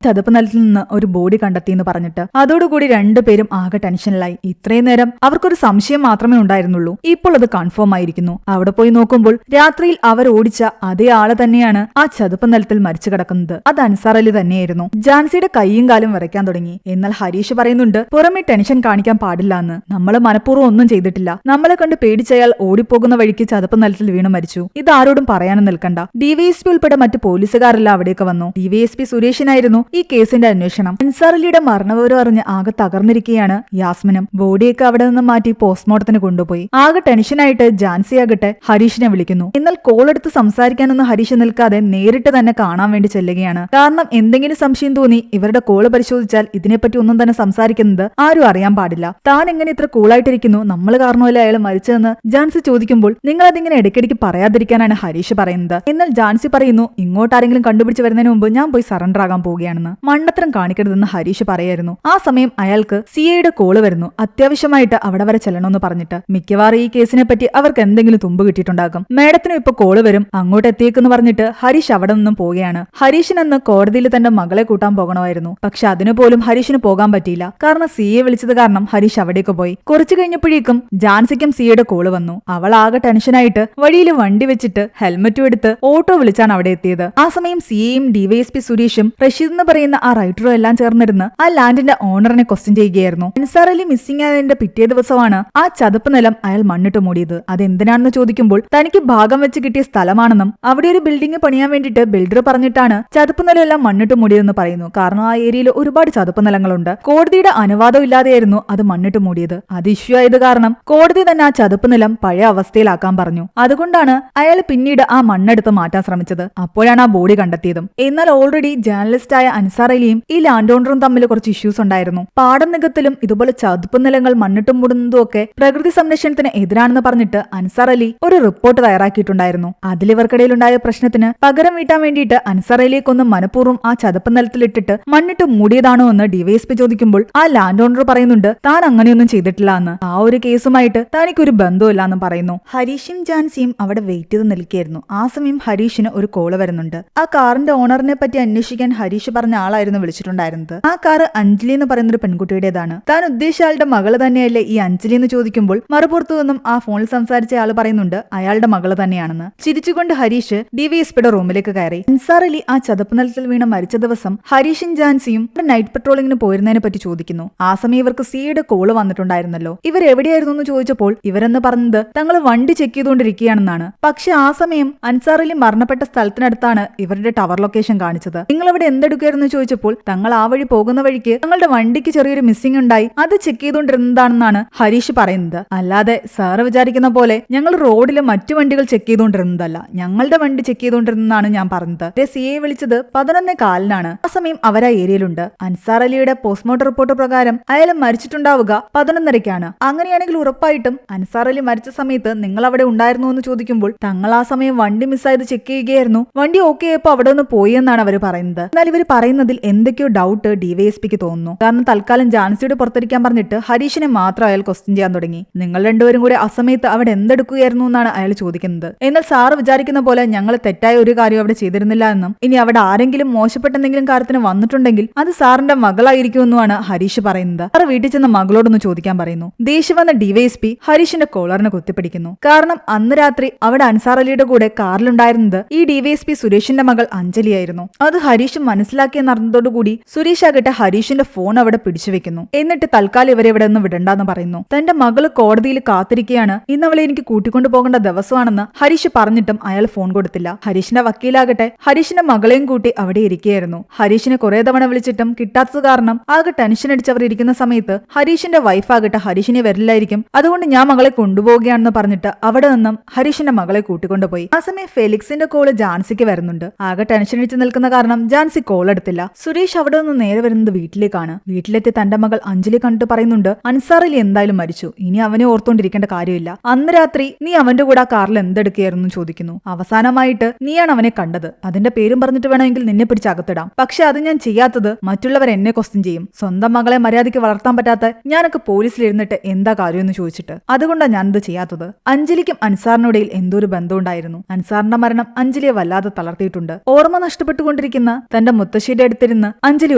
ചതുപ്പ് നിലത്തിൽ നിന്ന് ഒരു ബോഡി കണ്ടെത്തിയെന്ന് പറഞ്ഞിട്ട്. അതോടുകൂടി രണ്ടുപേരും ആകെ ടെൻഷനിലായി. ഇത്രയും നേരം അവർക്കൊരു സംശയം മാത്രമേ ഉണ്ടായിരുന്നുള്ളൂ. ഇപ്പോൾ അത് കൺഫേം ആയിരിക്കുന്നു. അവിടെ പോയി നോക്കുമ്പോൾ രാത്രിയിൽ അവർ ഓടിച്ച അതേ ആള് തന്നെയാണ് ആ ചതുപ്പ് നിലത്തിൽ മരിച്ചു കിടക്കുന്നത്. അത് അൻസാർ അലി തന്നെയായിരുന്നു. ജാൻസിയുടെ കൈയും കാലും വിറയ്ക്കാൻ തുടങ്ങി. എന്നാൽ ഹരീഷ് പറയുന്നുണ്ട് പുറമെ ടെൻഷൻ കാണിക്കാൻ പാടില്ല എന്ന്. നമ്മൾ മനഃപൂർവ്വം ഒന്നും ചെയ്തിട്ടില്ല. നമ്മളെ കണ്ട് പേടിച്ചയാൾ ഓടിപ്പോകുന്ന വഴിക്ക് ചതുപ്പ് നിലത്തിൽ വീണ് മരിച്ചു. ഇത് ആരോടും പറയാനും നിൽക്കണ്ട. DYSP ഉൾപ്പെടെ മറ്റു പോലീസുകാരെല്ലാം അവിടേക്ക് വന്നു. DYSP സുരേഷിനായിരുന്നു ഈ കേസിന്റെ അന്വേഷണം. അൻസാർ അലിയുടെ മരണവിവരം അറിഞ്ഞ് ആകെ തകർന്നിരിക്കുകയാണ് യാസ്മിനും. ബോഡിയൊക്കെ അവിടെ നിന്ന് മാറ്റി പോസ്റ്റ്മോർട്ടത്തിന് കൊണ്ടുപോയി. ആകെ ടെൻഷനായിട്ട് ജാൻസി ആകട്ടെ ഹരീഷിനെ വിളിക്കുന്നു. എന്നാൽ കോൾ എടുത്ത് സംസാരിക്കാനൊന്നും ഹരീഷ് നിൽക്കാതെ നേരിട്ട് തന്നെ കാണാൻ വേണ്ടി ചെല്ലുകയാണ്. കാരണം എന്തെങ്കിലും സംശയം തോന്നി ഇവരുടെ കോള് പരിശോധിച്ചാൽ ഇതിനെപ്പറ്റി ഒന്നും തന്നെ സംസാരിക്കുന്നത് ആരും അറിയാൻ പാടില്ല. താൻ എങ്ങനെ ഇത്ര കൂളായിട്ടിരിക്കുന്നു, നമ്മൾ കാരണമല്ല അയാൾ മരിച്ചതെന്ന് ജാൻസി ചോദിക്കുമ്പോൾ നിങ്ങൾ അതിങ്ങനെ ഇടയ്ക്കിടയ്ക്ക് പറയാതിരിക്കാനാണ് ഹരീഷ് പറയുന്നത്. എന്നാൽ ജാൻസി പറയുന്നു ഇങ്ങോട്ട് ആരെങ്കിലും കണ്ടുപിടിച്ച് വരുന്നതിന് മുമ്പ് ഞാൻ പോയി സറണ്ടർ ആകാൻ പോവുകയാണെന്ന്. മണ്ടത്തരം കാണിക്കരുതെന്ന് ഹരീഷ് പറയായിരുന്നു. ആ സമയം അയാൾക്ക് സിഐയുടെ കോള് വരുന്നു. അത്യാവശ്യമായിട്ട് അവിടെ വരെ ചെല്ലണമെന്ന് പറഞ്ഞിട്ട്. മിക്കവാറും ഈ കേസിനെ പറ്റി അവർക്ക് എന്തെങ്കിലും തുമ്പ് കിട്ടിയിട്ടുണ്ടാകും. മേഡത്തിനും ഇപ്പൊ കോള് വരും, അങ്ങോട്ട് എത്തിയേക്കെന്ന് പറഞ്ഞിട്ട് ഹരീഷ് അവിടെ നിന്നും പോവുകയാണ്. ഹരീഷിനന്ന് കോടതിയിൽ തന്റെ മകളെ കൂട്ടാൻ പോകണമായിരുന്നു. പക്ഷെ അതിനു പോലും ഹരീഷിന് പോകാൻ പറ്റിയില്ല. കാരണം സിയെ വിളിച്ചത് കാരണം ഹരീഷ് അവിടേക്ക് പോയി. കുറച്ചു കഴിഞ്ഞപ്പോഴേക്കും ജാൻസിക്കും സിയുടെ കോള് വന്നു. അവൾ ആകെ ടെൻഷനായിട്ട് വഴിയിൽ വണ്ടി വെച്ചിട്ട് ഹെൽമറ്റും എടുത്ത് ഓട്ടോ വിളിച്ചാണ് അവിടെ എത്തിയത്. ആ സമയം സിയെയും ഡിവൈഎസ്പി സുരേഷും റഷീദ് എന്ന് പറയുന്ന ആ റൈറ്ററും എല്ലാം ചേർന്നിരുന്ന് ആ ലാൻഡിന്റെ ഓണറിനെ ക്വസ്റ്റ്യൻ ചെയ്യുകയായിരുന്നു. അൻസാർ അലി മിസ്സിംഗ് ആയതിന്റെ പിറ്റേ ദിവസമാണ് ആ ചതുപ്പ് നിലം അയാൾ മണ്ണിട്ട് മൂടിയത്. അതെന്തിനാണെന്ന് ചോദിക്കുമ്പോൾ തനിക്ക് ഭാഗം വെച്ച് കിട്ടിയ സ്ഥലമാണെന്നും അവിടെ ഒരു ബിൽഡിംഗ് പണിയാൻ വേണ്ടിയിട്ട് ബിൽഡർ പറഞ്ഞിട്ടാണ് ചതുപ്പ് നിലമെല്ലാം മണ്ണിട്ട് മൂടിയതെന്ന് പറയുന്നു. കാരണം ആ ഏരിയയിൽ ഒരുപാട് ചതുപ്പ് നിലങ്ങളുണ്ട്. കോടതിയുടെ അനുവാദം ഇല്ലാതെയായിരുന്നു അത് മണ്ണിട്ട് മൂടിയത്. അത് ഇഷ്യൂ ആയത് കാരണം കോടതി തന്നെ ആ ചതുപ്പ് നിലം പഴയ അവസ്ഥയിലാക്കാൻ പറഞ്ഞു. അതുകൊണ്ടാണ് അയാൾ പിന്നീട് ആ മണ്ണെടുത്ത് മാറ്റാൻ ശ്രമിച്ചത്. അപ്പോഴാണ് ആ ബോഡി കണ്ടെത്തിയതും. എന്നാൽ ഓൾറെഡി ജേർണലിസ്റ്റായ അൻസാർ അലിയും ഈ ലാൻഡ് ഓണറും തമ്മിൽ കുറച്ച് ഇഷ്യൂസ് ഉണ്ടായിരുന്നു. പാടം നികത്തിലും ഇതുപോലെ ചതുപ്പ് നിലങ്ങൾ മണ്ണിട്ട് മൂടുന്നതും ഒക്കെ പ്രകൃതി സംരക്ഷണത്തിന് എതിരാണെന്ന് പറഞ്ഞിട്ട് അൻസാർ അലി ഒരു റിപ്പോർട്ട് തയ്യാറാക്കിയിട്ടുണ്ടായിരുന്നു. അതിലിവർക്കിടയിലുണ്ടായ പ്രശ്നത്തിന് പകരം വീട്ടാൻ വേണ്ടിയിട്ട് അൻസാർ അലിയെ കൊന്ന് മനഃപൂർവ്വം ആ ചതുപ്പ് നിലത്തിലിട്ടിട്ട് മണ്ണിട്ട് മൂടിയതാണോ എന്ന് ഡിവൈഎസ്പി ചോദിക്കുമ്പോൾ ആ ലാൻഡ് ഓണർ പറയുന്നുണ്ട് താൻ അങ്ങനെയൊന്നും ചെയ്തിട്ടില്ല എന്ന്. ആ ഒരു കേസുമായിട്ട് തനിക്കൊരു ബന്ധമില്ല എന്ന് പറയുന്നു. ഹരീഷും ജാൻസിയും അവിടെ വെയിറ്റ് ചെയ്ത് നിൽക്കുകയായിരുന്നു. ആ സമയം ഹരീഷിന് ഒരു കോള് വരുന്നുണ്ട്. ആ കാറിന്റെ ഓണറിനെ പറ്റി അന്വേഷിക്കാൻ ഹരീഷ് പറഞ്ഞ ആളായിരുന്നു വിളിച്ചിട്ടുണ്ടായിരുന്നത്. ആ കാറ് അഞ്ജലി എന്ന് പറയുന്ന ഒരു പെൺകുട്ടിയുടേതാണ്. താൻ ഉദ്ദേശിച്ച ആളുടെ മകള് തന്നെയല്ലേ ഈ അഞ്ജലി എന്ന് ചോദിക്കുമ്പോൾ മറുപുറത്തു നിന്നും ആ ഫോണിൽ സംസാരിച്ച ആൾ പറയുന്നുണ്ട് അയാളുടെ മകള് തന്നെയാണെന്ന്. ചിരിച്ചുകൊണ്ട് ഹരീഷ് ഡിവൈഎസ്പിയുടെ റൂമിലേക്ക് കയറി. അൻസാർ അലി ആ ചതുപ്പ് നിലത്തിൽ വീണ് മരിച്ച ദിവസം ഹരീഷും ജാൻസിയും നൈറ്റ് പെട്രോളിങ്ങിന് പോയിരുന്നതിനെ പറ്റി ചോദിക്കുന്നു. ആ സമയം ഇവർക്ക് സിയുടെ കോള് വന്നിട്ടുണ്ടായിരുന്നല്ലോ. ഇവർ എവിടെയായിരുന്നു എന്ന് ചോദിച്ചപ്പോൾ ഇവരെന്ന് പറഞ്ഞത് തങ്ങൾ വണ്ടി ചെക്ക് ചെയ്തുകൊണ്ടിരിക്കുകയാണെന്നാണ്. പക്ഷെ ആ സമയം അൻസാർ അലി മരണപ്പെട്ട സ്ഥലത്തിനടുത്താണ് ഇവരുടെ ടവർ ലൊക്കേഷൻ കാണിച്ചത്. നിങ്ങൾ ഇവിടെ എന്തെടുക്കുകയായിരുന്നു ചോദിച്ചപ്പോൾ തങ്ങൾ ആ വഴി പോകുന്ന വഴിക്ക് തങ്ങളുടെ വണ്ടിക്ക് ചെറിയൊരു മിസ്സിംഗ് ഉണ്ടായി, അത് ചെക്ക് ചെയ്തുകൊണ്ടിരുന്നതാണെന്നാണ് ഹരീഷ് പറയുന്നത്. അല്ലാതെ സാറ് വിചാരിക്കുന്ന പോലെ ഞങ്ങൾ റോഡിലെ മറ്റു വണ്ടികൾ ചെക്ക് ചെയ്തുകൊണ്ടിരുന്നതല്ല, ഞങ്ങളുടെ വണ്ടി ചെക്ക് ചെയ്തുകൊണ്ടിരുന്നതാണ് ഞാൻ പറഞ്ഞത്. സിയെ വിളിച്ചത് 11:15 ആ സമയം അവർ ആ ഏരിയയിലുണ്ട്. അൻസാർ അലിയുടെ പോസ്റ്റ്മോർട്ടം റിപ്പോർട്ട് പ്രകാരം അയാൾ മരിച്ചിട്ടുണ്ടാവുക 11:30 അങ്ങനെയാണെങ്കിൽ ഉറപ്പായിട്ടും അൻസാർ അലി മരിച്ച സമയത്ത് നിങ്ങൾ അവിടെ ഉണ്ടായിരുന്നു എന്ന് ചോദിക്കുമ്പോൾ തങ്ങൾ ആ സമയം വണ്ടി മിസ്സായത് ചെക്ക് ചെയ്യുകയായിരുന്നു, വണ്ടി ഓക്കെ ആയപ്പോ അവിടെ ഒന്ന് പോയി എന്നാണ് അവർ പറയുന്നത്. എന്നാൽ ഇവർ പറയുന്നതിൽ എന്തൊക്കെയോ ഡൗട്ട് ഡിവൈഎസ്പിക്ക് തോന്നുന്നു. കാരണം തൽക്കാലം ജാൻസിയോട് പുറത്തിരിക്കാൻ പറഞ്ഞിട്ട് ഹരീഷിനെ മാത്രം അയാൾ ക്വസ്റ്റ്യൻ ചെയ്യാൻ തുടങ്ങി. നിങ്ങൾ രണ്ടുപേരും കൂടെ ആ സമയത്ത് അവിടെ എന്തെടുക്കുകയായിരുന്നു എന്നാണ് അയാൾ ചോദിക്കുന്നത്. എന്നാൽ സാറ് വിചാരിക്കുന്ന പോലെ ഞങ്ങൾ തെറ്റായ ഒരു കാര്യം അവിടെ ചെയ്തിരുന്നില്ല എന്നും ഇനി അവിടെ ആരെങ്കിലും മോശപ്പെട്ട എന്തെങ്കിലും കാര്യത്തിന് വന്നിട്ടുണ്ടെങ്കിൽ അത് സാറിന്റെ മകളായിരിക്കുമെന്നുമാണ് ഹരീഷ് പറയുന്നത്. സാറ് വീട്ടിൽ ചെന്ന മകളോടൊന്ന് ചോദിക്കാൻ പറയുന്നു. ദേഷ്യം വന്ന ഡിവൈഎസ്പി ഹരീഷിന്റെ കോളറിനെ കുത്തിപ്പിടിക്കുന്നു. കാരണം അന്ന് രാത്രി അവിടെ അൻസാർ അലിയുടെ കൂടെ കാറിലുണ്ടായിരുന്നത് ഈ ഡിവൈഎസ്പി സുരേഷിന്റെ മകൾ അഞ്ജലിയായിരുന്നു. അത് ഹരീഷ് മനസ്സിലാക്കിയെന്നറിഞ്ഞതോടുകൂടി സുരേഷ് ആകട്ടെ ഹരീഷിന്റെ ഫോൺ അവിടെ പിടിച്ചു വെക്കുന്നു. എന്നിട്ട് തൽക്കാലം ഇവരെ ഇവിടെ നിന്ന് വിടണ്ടെന്ന് പറയുന്നു. തന്റെ മകള് കോടതിയിൽ കാത്തിരിക്കുകയാണ്, ഇന്ന് അവളെ എനിക്ക് കൂട്ടിക്കൊണ്ടു പോകേണ്ട ദിവസമാണെന്ന് ഹരീഷ് പറഞ്ഞിട്ടും അയാൾ ഫോൺ കൊടുത്തില്ല. ഹരീഷിന്റെ വക്കീലാകട്ടെ ഹരീഷിന്റെ മകളെയും കൂട്ടി അവിടെ ഇരിക്കുകയായിരുന്നു. ഹരീഷിനെ കുറെ തവണ വിളിച്ചിട്ടും കിട്ടാത്തത് കാരണം ആകെ ടെൻഷൻ അടിച്ചവർ ഇരിക്കുന്ന സമയത്ത് ഹരീഷിന്റെ വൈഫാകട്ടെ ഹരീഷിനെ വരില്ലായിരിക്കും, അതുകൊണ്ട് ഞാൻ മകളെ കൊണ്ടുപോവുകയാണെന്ന് പറഞ്ഞിട്ട് അവിടെ നിന്നും ഹരീഷിന്റെ മകളെ കൂട്ടിക്കൊണ്ടുപോയി. ആ സമയം ഫെലിക്സിന്റെ കോള് ജാൻസിക്ക് വരുന്നുണ്ട്. ആകെ ടെൻഷൻ അടിച്ച് നിൽക്കുന്ന കാരണം ജാൻസി കോൾ എടുത്തില്ല. സുരേഷ് അവിടെ നിന്ന് നേരെ വരുന്നത് വീട്ടിലേക്കാണ്. വീട്ടിലെത്തി തന്റെ മകൾ അഞ്ജലി കണ്ടിട്ട് പറയുന്നുണ്ട് അൻസാർ അലി എന്തായാലും മരിച്ചു, ഇനി അവനെ ഓർത്തോണ്ടിരിക്കേണ്ട കാര്യമില്ല. അന്ന് രാത്രി നീ അവന്റെ കൂടെ ആ കാറിൽ എന്തെടുക്കുകയായിരുന്നു ചോദിക്കുന്നു. അവസാനമായിട്ട് നീയാണ് അവനെ കണ്ടത്, അതിന്റെ പേരും പറഞ്ഞിട്ട് വേണമെങ്കിൽ നിന്നെ പിടിച്ച് അകത്തിടാം. പക്ഷെ അത് ഞാൻ ചെയ്യാത്തത് മറ്റുള്ളവർ എന്നെ ക്വസ്റ്റ്യൻ ചെയ്യും. സ്വന്തം മകളെ മര്യാദയ്ക്ക് വളർത്താൻ പറ്റാത്ത ഞാനൊക്കെ പോലീസിലിരുന്നിട്ട് എന്താ കാര്യമെന്ന് ചോദിച്ചിട്ട്, അതുകൊണ്ടാണ് ഞാനിത് ചെയ്യാത്തത്. അഞ്ജലിക്കും അൻസാറിനിടയിൽ എന്തോ ഒരു ബന്ധമുണ്ടായിരുന്നു. അൻസാറിന്റെ മരണം അഞ്ജലിയെ വല്ലാതെ തളർത്തിയിട്ടുണ്ട്. ഓർമ്മ നഷ്ടപ്പെട്ടുകൊണ്ടിരിക്കുന്ന തന്റെ മുത്തശ്ശിയുടെ അടുത്തിരുന്ന് അഞ്ജലി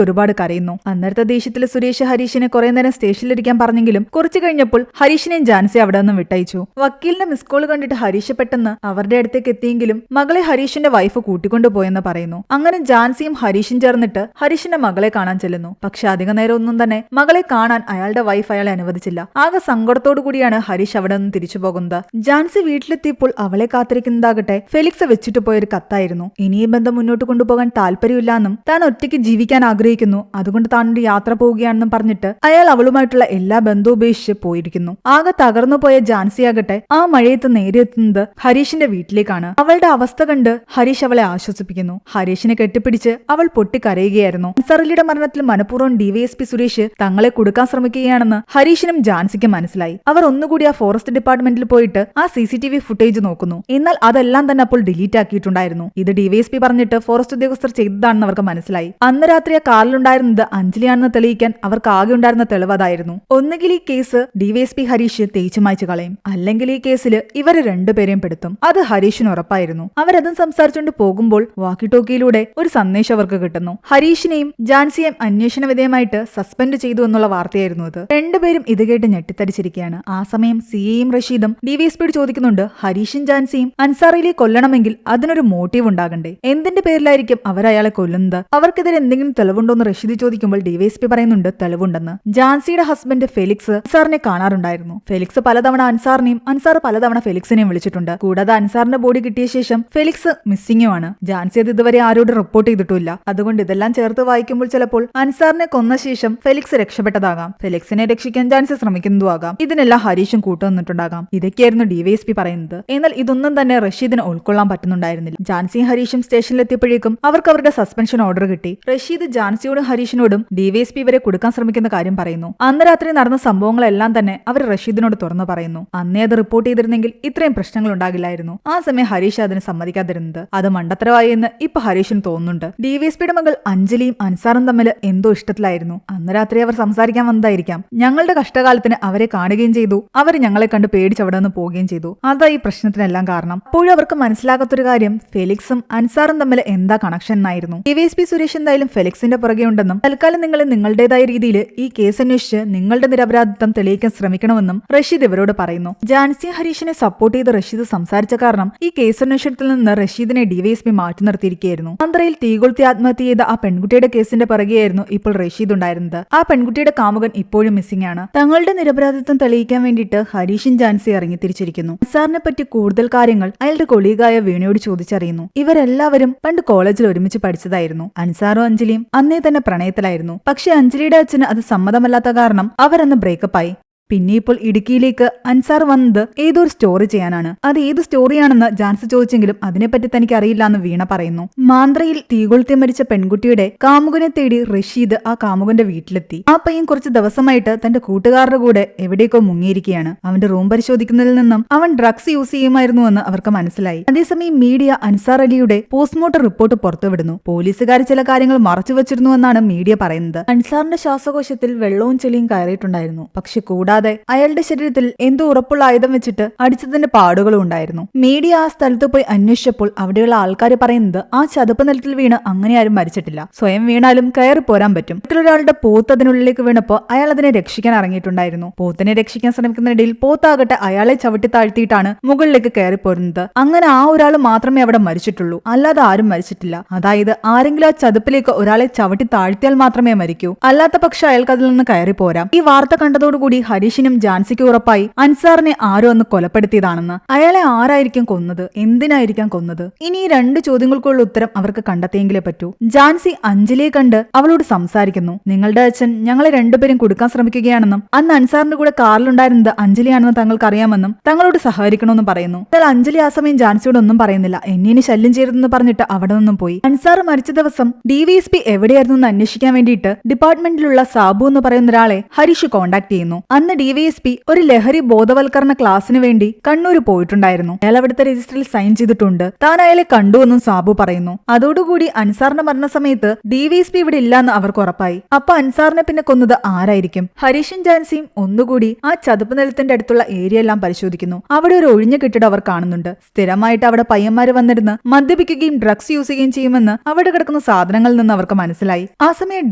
ഒരുപാട് കരയുന്നു. അന്നേരത്തെ ദേഷ്യത്തിൽ സുരേഷ് ഹരീഷിനെ കുറെ നേരം സ്റ്റേഷനിലിരിക്കാൻ പറഞ്ഞെങ്കിലും കുറച്ചു കഴിഞ്ഞപ്പോൾ ഹരീഷിനെയും ജാൻസി അവിടെ നിന്ന് വിട്ടയച്ചു. വക്കീലിന്റെ മിസ് കോൾ കണ്ടിട്ട് ഹരീഷ് പെട്ടെന്ന് അവരുടെ അടുത്തേക്ക് എത്തിയെങ്കിലും മകളെ ഹരീഷിന്റെ വൈഫ് കൂട്ടിക്കൊണ്ടുപോയെന്ന് പറയുന്നു. അങ്ങനെ ജാൻസിയും ഹരീഷും ചേർന്നിട്ട് ഹരീഷിന്റെ മകളെ കാണാൻ ചെല്ലുന്നു. പക്ഷെ അധിക നേരം ഒന്നും തന്നെ മകളെ കാണാൻ അയാളുടെ വൈഫ് അയാളെ അനുവദിച്ചില്ല. ആകെ സങ്കടത്തോടു കൂടിയാണ് ഹരീഷ് അവിടെ നിന്ന് തിരിച്ചു പോകുന്നത്. ജാൻസി വീട്ടിലെത്തിയപ്പോൾ അവളെ കാത്തിരിക്കുന്നതാകട്ടെ ഫെലിക്സ് വെച്ചിട്ട് പോയൊരു കത്തായിരുന്നു. ഇനി ഈ ബന്ധം മുന്നോട്ട് കൊണ്ടുപോകാൻ താല്പര്യമില്ലെന്നും താൻ ഒറ്റയ്ക്ക് ജീവിക്കാൻ ആഗ്രഹിക്കുന്നു, അതുകൊണ്ട് താൻ ഒരു യാത്ര പോവുകയാണെന്നും പറഞ്ഞിട്ട് അയാൾ അവളുമായിട്ടുള്ള എല്ലാ ബന്ധവും ഉപേക്ഷിച്ച് പോയിരിക്കുന്നു. ആകെ തകർന്നു പോയ ജാൻസിയാകട്ടെ ആ മഴയത്ത് നേരെ എത്തുന്നത് ഹരീഷിന്റെ വീട്ടിലേക്കാണ്. അവളുടെ അവസ്ഥ കണ്ട് ഹരീഷ് അവളെ ആശ്വസിപ്പിക്കുന്നു. ഹരീഷിനെ കെട്ടിപ്പിടിച്ച് അവൾ പൊട്ടിക്കരയുകയായിരുന്നു. അൻസാറലിയുടെ മരണത്തിൽ മനഃപൂർവ്വം ഡിവൈഎസ്പി സുരേഷ് തങ്ങളെ കൊടുക്കാൻ ശ്രമിക്കുകയാണെന്ന് ഹരീഷിനും ജാൻസിക്കും മനസ്സിലായി. അവർ ഒന്നുകൂടി ആ ഫോറസ്റ്റ് ഡിപ്പാർട്ട്മെന്റിൽ പോയിട്ട് ആ CCTV ഫുട്ടേജ് നോക്കുന്നു. എന്നാൽ അതെല്ലാം തന്നെ അപ്പോൾ ഡിലീറ്റ് ആക്കിയിട്ടുണ്ടായിരുന്നു. ഇത് ഡിവൈഎസ്പി പറഞ്ഞിട്ട് ഫോറസ്റ്റ് ഉദ്യോഗസ്ഥർ ചെയ്തതാണെന്ന് അവർക്ക് മനസ്സിലായി. അന്ന് രാത്രി ആ കാറിലുണ്ടായിരുന്നത് അഞ്ജലിയാണെന്ന് തെളിയിക്കാൻ അവർക്ക് ആകെ ഉണ്ടായിരുന്ന തെളിവ് അതായിരുന്നു. ഒന്നുകിൽ ഈ കേസ് ഡിവൈഎസ്പി ഹരീഷ് തേച്ചു മായ്ച്ചു കളയും, അല്ലെങ്കിൽ ഈ കേസിൽ ഇവരെ രണ്ടുപേരെയും പെടുത്തും. അത് ഹരീഷിന് ഉറപ്പായിരുന്നു. അവരതും സംസാരിച്ചുകൊണ്ട് പോകുമ്പോൾ വാക്കി ടോക്കിയിലൂടെ ഒരു സന്ദേശം അവർക്ക് കിട്ടുന്നു. ഹരീഷിനെയും ജാൻസിയെയും അന്വേഷണ വിധേയമായിട്ട് സസ്പെൻഡ് ചെയ്തു എന്നുള്ള വാർത്തയായിരുന്നു ഇത്. രണ്ടുപേരും ഇത് കേട്ട് ഞെട്ടിത്തരിച്ചിരിക്കുകയാണ്. ആ സമയം സിയെയും റഷീദും ഡിവൈഎസ്പിയോട് ചോദിക്കുന്നുണ്ട്, ഹരീഷും ജാൻസിയും അൻസാറിലെ കൊല്ലണമെങ്കിൽ അതിനൊരു മോട്ടീവ് ഉണ്ടാകണ്ടേ? എന്തിന്റെ പേരിലായിരിക്കും അവരയാളെ കൊല്ലുന്നത്? അവർക്കെതിരെ എന്തെങ്കിലും തെളിവുണ്ടോന്ന് റഷീദ് ചോദിക്കുമ്പോൾ ഡിവൈഎസ്പി പറയുന്നുണ്ട് തെളിവുണ്ടെന്ന്. ജാൻസിയുടെ ഹസ്ബൻഡ് ഫെലിക്സ് അൻസാറിനെ കാണാറുണ്ടായിരുന്നു. ഫെലിക്സ് പലതവണ അൻസാറിനെയും അൻസാർ പലതവണ ഫെലിക്സിനെയും വിളിച്ചിട്ടുണ്ട്. കൂടാതെ അൻസാറിന്റെ ബോഡി കിട്ടിയ ശേഷം ഫെലിക്സ് മിസ്സിംഗുമാണ്. ജാൻസി അത് ഇതുവരെ ആരോടും റിപ്പോർട്ട് ചെയ്തിട്ടില്ല. അതുകൊണ്ട് ഇതെല്ലാം ചേർത്ത് വായിക്കുമ്പോൾ ചിലപ്പോൾ അൻസാറിനെ കൊന്ന ശേഷം ഫെലിക്സ് രക്ഷപ്പെട്ടതാകാം, ഫെലിക്സിനെ രക്ഷിക്കാൻ ജാൻസി ശ്രമിക്കുന്നതുമാകാം. ഇതിനെല്ലാം ഹരീഷും കൂട്ടുനിന്നിട്ടുണ്ടാകാം. ഇതൊക്കെയായിരുന്നു ഡിവൈഎസ്പി പറയുന്നത്. എന്നാൽ ഇതൊന്നും തന്നെ റഷീദിന് ഉൾക്കൊള്ളാൻ പറ്റുന്നുണ്ടായിരുന്നില്ല. ജാൻസിയും ഹരീഷും സ്റ്റേഷനിലെത്തിയപ്പോഴേക്കും അവർക്ക് അവരുടെ സസ്പെൻഷൻ ഓർഡർ കിട്ടി. റഷീദ് ജാൻസിയോടും ഹരീഷിനോടും ഡിവൈഎസ്പി ഇവരെ കൊടുക്കാൻ ശ്രമിക്കുന്ന കാര്യം പറയുന്നു. അന്ന് രാത്രി നടന്ന സംഭവങ്ങളെല്ലാം തന്നെ അവർ റഷീദിനോട് തുറന്നു പറയുന്നു. അന്നേ അത് റിപ്പോർട്ട് ചെയ്തിരുന്നെങ്കിൽ ഇത്രയും പ്രശ്നങ്ങൾ ഉണ്ടാകില്ലായിരുന്നു. ആ സമയം ഹരീഷ് അതിന് സമ്മതിക്കാതിരുന്നത് അത് മണ്ടത്തരമായി എന്ന് ഇപ്പൊ ഹരീഷിന് തോന്നുന്നുണ്ട്. ഡിവൈഎസ്പിയുടെ മകൾ അഞ്ജലിയും അൻസാറും തമ്മിൽ എന്തോ ഇഷ്ടത്തിലായിരുന്നു. അന്ന് രാത്രി അവർ സംസാരിക്കാൻ വന്നതായിരിക്കാം. ഞങ്ങളുടെ കഷ്ടകാലത്തിന് അവരെ കാണുകയും ചെയ്തു. അവർ ഞങ്ങളെ കണ്ട് പേടിച്ചവിടെ നിന്ന് പോവുകയും ചെയ്തു. അതാ ഈ പ്രശ്നത്തിനെല്ലാം കാരണം. അപ്പോഴും അവർക്ക് മനസ്സിലാകാത്തൊരു കാര്യം ഫെലിക്സും അൻസാറും തമ്മിൽ എന്താ കണക്ഷൻ എന്നായിരുന്നു. ഡിവൈഎസ്പി സുരേഷ് എന്തായാലും ഫെലിക്സിന്റെ പുറകെ ഉണ്ടെന്നും തൽക്കാലം നിങ്ങൾ നിങ്ങളുടേതായ രീതിയിൽ ഈ കേസ് അന്വേഷിച്ച് നിങ്ങളുടെ നിരപരാധിത്വം തെളിയിക്കാൻ ശ്രമിക്കണമെന്നും റഷീദ് ഇവരോട് പറയുന്നു. ജാൻസി ഹരീഷിനെ സപ്പോർട്ട് ചെയ്ത് റഷീദ് സംസാരിച്ച കാരണം ഈ കേസ് അന്വേഷണത്തിൽ നിന്ന് റഷീദിനെ ഡിവൈഎസ്പി മാറ്റി നിർത്തിയിരിക്കുകയായിരുന്നു. ആന്ധ്രയിൽ തീകൊളുത്തി ആത്മഹത്യ ചെയ്ത ആ പെൺകുട്ടിയുടെ കേസിന്റെ പുറകെയായിരുന്നു ഇപ്പോൾ റഷീദ് ഉണ്ടായിരുന്നത്. ആ പെൺകുട്ടിയുടെ കാമുകൻ ഇപ്പോഴും മിസ്സിംഗ് ആണ്. തങ്ങളുടെ നിരപരാധിത്വം തെളിയിക്കാൻ വേണ്ടിയിട്ട് ഹരീഷും ജാൻസി ഇറങ്ങി തിരിച്ചിരിക്കുന്നു. അൻസാറിനെ പറ്റി കൂടുതൽ കാര്യങ്ങൾ അയാളുടെ കൊളീഗായ വീണയോട് ചോദിച്ചറിയുന്നു. ഇവരെല്ലാവരും പണ്ട് കോളേജിൽ ഒരുമിച്ച് പഠിച്ചതായിരുന്നു. അൻസാറും അഞ്ജലിയും അന്നേ തന്നെ പ്രണയത്തിലായിരുന്നു. പക്ഷെ അഞ്ജലിയുടെ അച്ഛന് അത് സമ്മതമല്ലാത്ത കാരണം അവരന്ന് ബ്രേക്കപ്പ് ആയി. പിന്നെ ഇപ്പോൾ ഇടുക്കിയിലേക്ക് അൻസാർ വന്നത് ഏതോ ഒരു സ്റ്റോറി ചെയ്യാനാണ്. അത് ഏത് സ്റ്റോറിയാണെന്ന് ജാൻസി ചോദിച്ചെങ്കിലും അതിനെപ്പറ്റി തനിക്ക് അറിയില്ല എന്ന് വീണ പറയുന്നു. മാന്ത്രയിൽ തീകൊളുത്തി മരിച്ച പെൺകുട്ടിയുടെ കാമുകനെ തേടി റഷീദ് ആ കാമുകന്റെ വീട്ടിലെത്തി. ആ പയ്യൻ കുറച്ച് ദിവസമായിട്ട് തന്റെ കൂട്ടുകാരുടെ കൂടെ എവിടേക്കോ മുങ്ങിയിരിക്കുകയാണ്. അവന്റെ റൂം പരിശോധിക്കുന്നതിൽ നിന്നും അവൻ ഡ്രഗ്സ് യൂസ് ചെയ്യുമായിരുന്നു എന്ന് അവർക്ക് മനസ്സിലായി. അതേസമയം മീഡിയ അൻസാർ അലിയുടെ പോസ്റ്റ്മോർട്ടം റിപ്പോർട്ട് പുറത്തുവിടുന്നു. പോലീസുകാർ ചില കാര്യങ്ങൾ മറച്ചു വെച്ചിരുന്നുവെന്നാണ് മീഡിയ പറയുന്നത്. അൻസാറിന്റെ ശ്വാസകോശത്തിൽ വെള്ളവും ചെളിയും കയറിയിട്ടുണ്ടായിരുന്നു. പക്ഷെ കൂടാതെ അയാളുടെ ശരീരത്തിൽ എന്തോ ഉറപ്പുള്ള ആയുധം വെച്ചിട്ട് അടിച്ചതിന്റെ പാടുകളും ഉണ്ടായിരുന്നു. മീഡിയ ആ സ്ഥലത്ത് പോയി അന്വേഷിച്ചപ്പോൾ അവിടെയുള്ള ആൾക്കാർ പറയുന്നത് ആ ചതുപ്പ് നിലത്തിൽ വീണ് അങ്ങനെ ആരും മരിച്ചിട്ടില്ല. സ്വയം വീണാലും കയറി പോരാൻ പറ്റും. ഒരാളുടെ പോത്ത് അതിനുള്ളിലേക്ക് വീണപ്പോൾ അയാൾ അതിനെ രക്ഷിക്കാൻ ഇറങ്ങിയിട്ടുണ്ടായിരുന്നു. പോത്തിനെ രക്ഷിക്കാൻ ശ്രമിക്കുന്നതിനിടയിൽ പോത്താകട്ടെ അയാളെ ചവിട്ടി താഴ്ത്തിയിട്ടാണ് മുകളിലേക്ക് കയറി പോരുന്നത്. അങ്ങനെ ആ ഒരാൾ മാത്രമേ അവിടെ മരിച്ചിട്ടുള്ളൂ, അല്ലാതെ ആരും മരിച്ചിട്ടില്ല. അതായത് ആരെങ്കിലും ആ ചതുപ്പിലേക്ക് ഒരാളെ ചവിട്ടി താഴ്ത്തിയാൽ മാത്രമേ മരിക്കൂ, അല്ലാത്ത പക്ഷം അയാൾക്ക് അതിൽ നിന്ന് കയറി പോരാം. ഈ വാർത്ത കണ്ടതോടുകൂടി ഹരീഷിനും ജാൻസിക്കും ഉറപ്പായി അൻസാറിനെ ആരോ ഒന്ന് കൊലപ്പെടുത്തിയതാണെന്ന്. അയാളെ ആരായിരിക്കും കൊന്നത്, എന്തിനായിരിക്കാം കൊന്നത്? ഇനി ഈ രണ്ട് ചോദ്യങ്ങൾക്കുള്ള ഉത്തരം അവർക്ക് കണ്ടെത്തിയെങ്കിലേ പറ്റൂ. ജാൻസി അഞ്ജലിയെ കണ്ട് അവളോട് സംസാരിക്കുന്നു. നിങ്ങളുടെ അച്ഛൻ ഞങ്ങളെ രണ്ടുപേരും കൊടുക്കാൻ ശ്രമിക്കുകയാണെന്നും അന്ന് അൻസാറിന്റെ കൂടെ കാറിലുണ്ടായിരുന്നത് അഞ്ജലിയാണെന്ന് തങ്ങൾക്ക് അറിയാമെന്നും തങ്ങളോട് സഹകരിക്കണമെന്നും പറയുന്നു. എന്നാൽ അഞ്ജലി ആ സമയം ജാൻസിയോട് ഒന്നും പറയുന്നില്ല. എന്നെ ശല്യം ചെയ്തെന്ന് പറഞ്ഞിട്ട് അവിടെ നിന്നും പോയി. അൻസാർ മരിച്ച ദിവസം ഡിവൈഎസ്പി എവിടെയായിരുന്നു എന്ന് അന്വേഷിക്കാൻ വേണ്ടിയിട്ട് ഡിപ്പാർട്ട്മെന്റിലുള്ള സാബു എന്ന് പറയുന്ന ഒരാളെ ഹരീഷ് കോണ്ടാക്ട് ചെയ്യുന്നു. അന്ന് ഡിവൈഎസ്പി ഒരു ലഹരി ബോധവൽക്കരണ ക്ലാസ്സിന് വേണ്ടി കണ്ണൂർ പോയിട്ടുണ്ടായിരുന്നു. അയാൾ അവിടുത്തെ രജിസ്റ്ററിൽ സൈൻ ചെയ്തിട്ടുണ്ട്. താൻ അയാളെ കണ്ടുവെന്നും സാബു പറയുന്നു. അതോടുകൂടി അൻസാറിന്റെ മരണസമയത്ത് ഡിവൈഎസ്പി ഇവിടെ ഇല്ലാന്ന് അവർക്ക് ഉറപ്പായി. അപ്പൊ അൻസാറിനെ പിന്നെ കൊന്നത് ആരായിരിക്കും? ഹരീഷും ജാൻസിയും ഒന്നുകൂടി ആ ചതുപ്പ് നിലത്തിന്റെ അടുത്തുള്ള ഏരിയ എല്ലാം പരിശോധിക്കുന്നു. അവിടെ ഒരു ഒഴിഞ്ഞ കെട്ടിടം അവർ കാണുന്നുണ്ട്. സ്ഥിരമായിട്ട് അവിടെ പയ്യന്മാര് വന്നിരുന്ന് മദ്യപിക്കുകയും ഡ്രഗ്സ് യൂസ് ചെയ്യുകയും ചെയ്യുമെന്ന് അവിടെ കിടക്കുന്ന സാധനങ്ങളിൽ നിന്ന് അവർക്ക് മനസ്സിലായി. ആ സമയം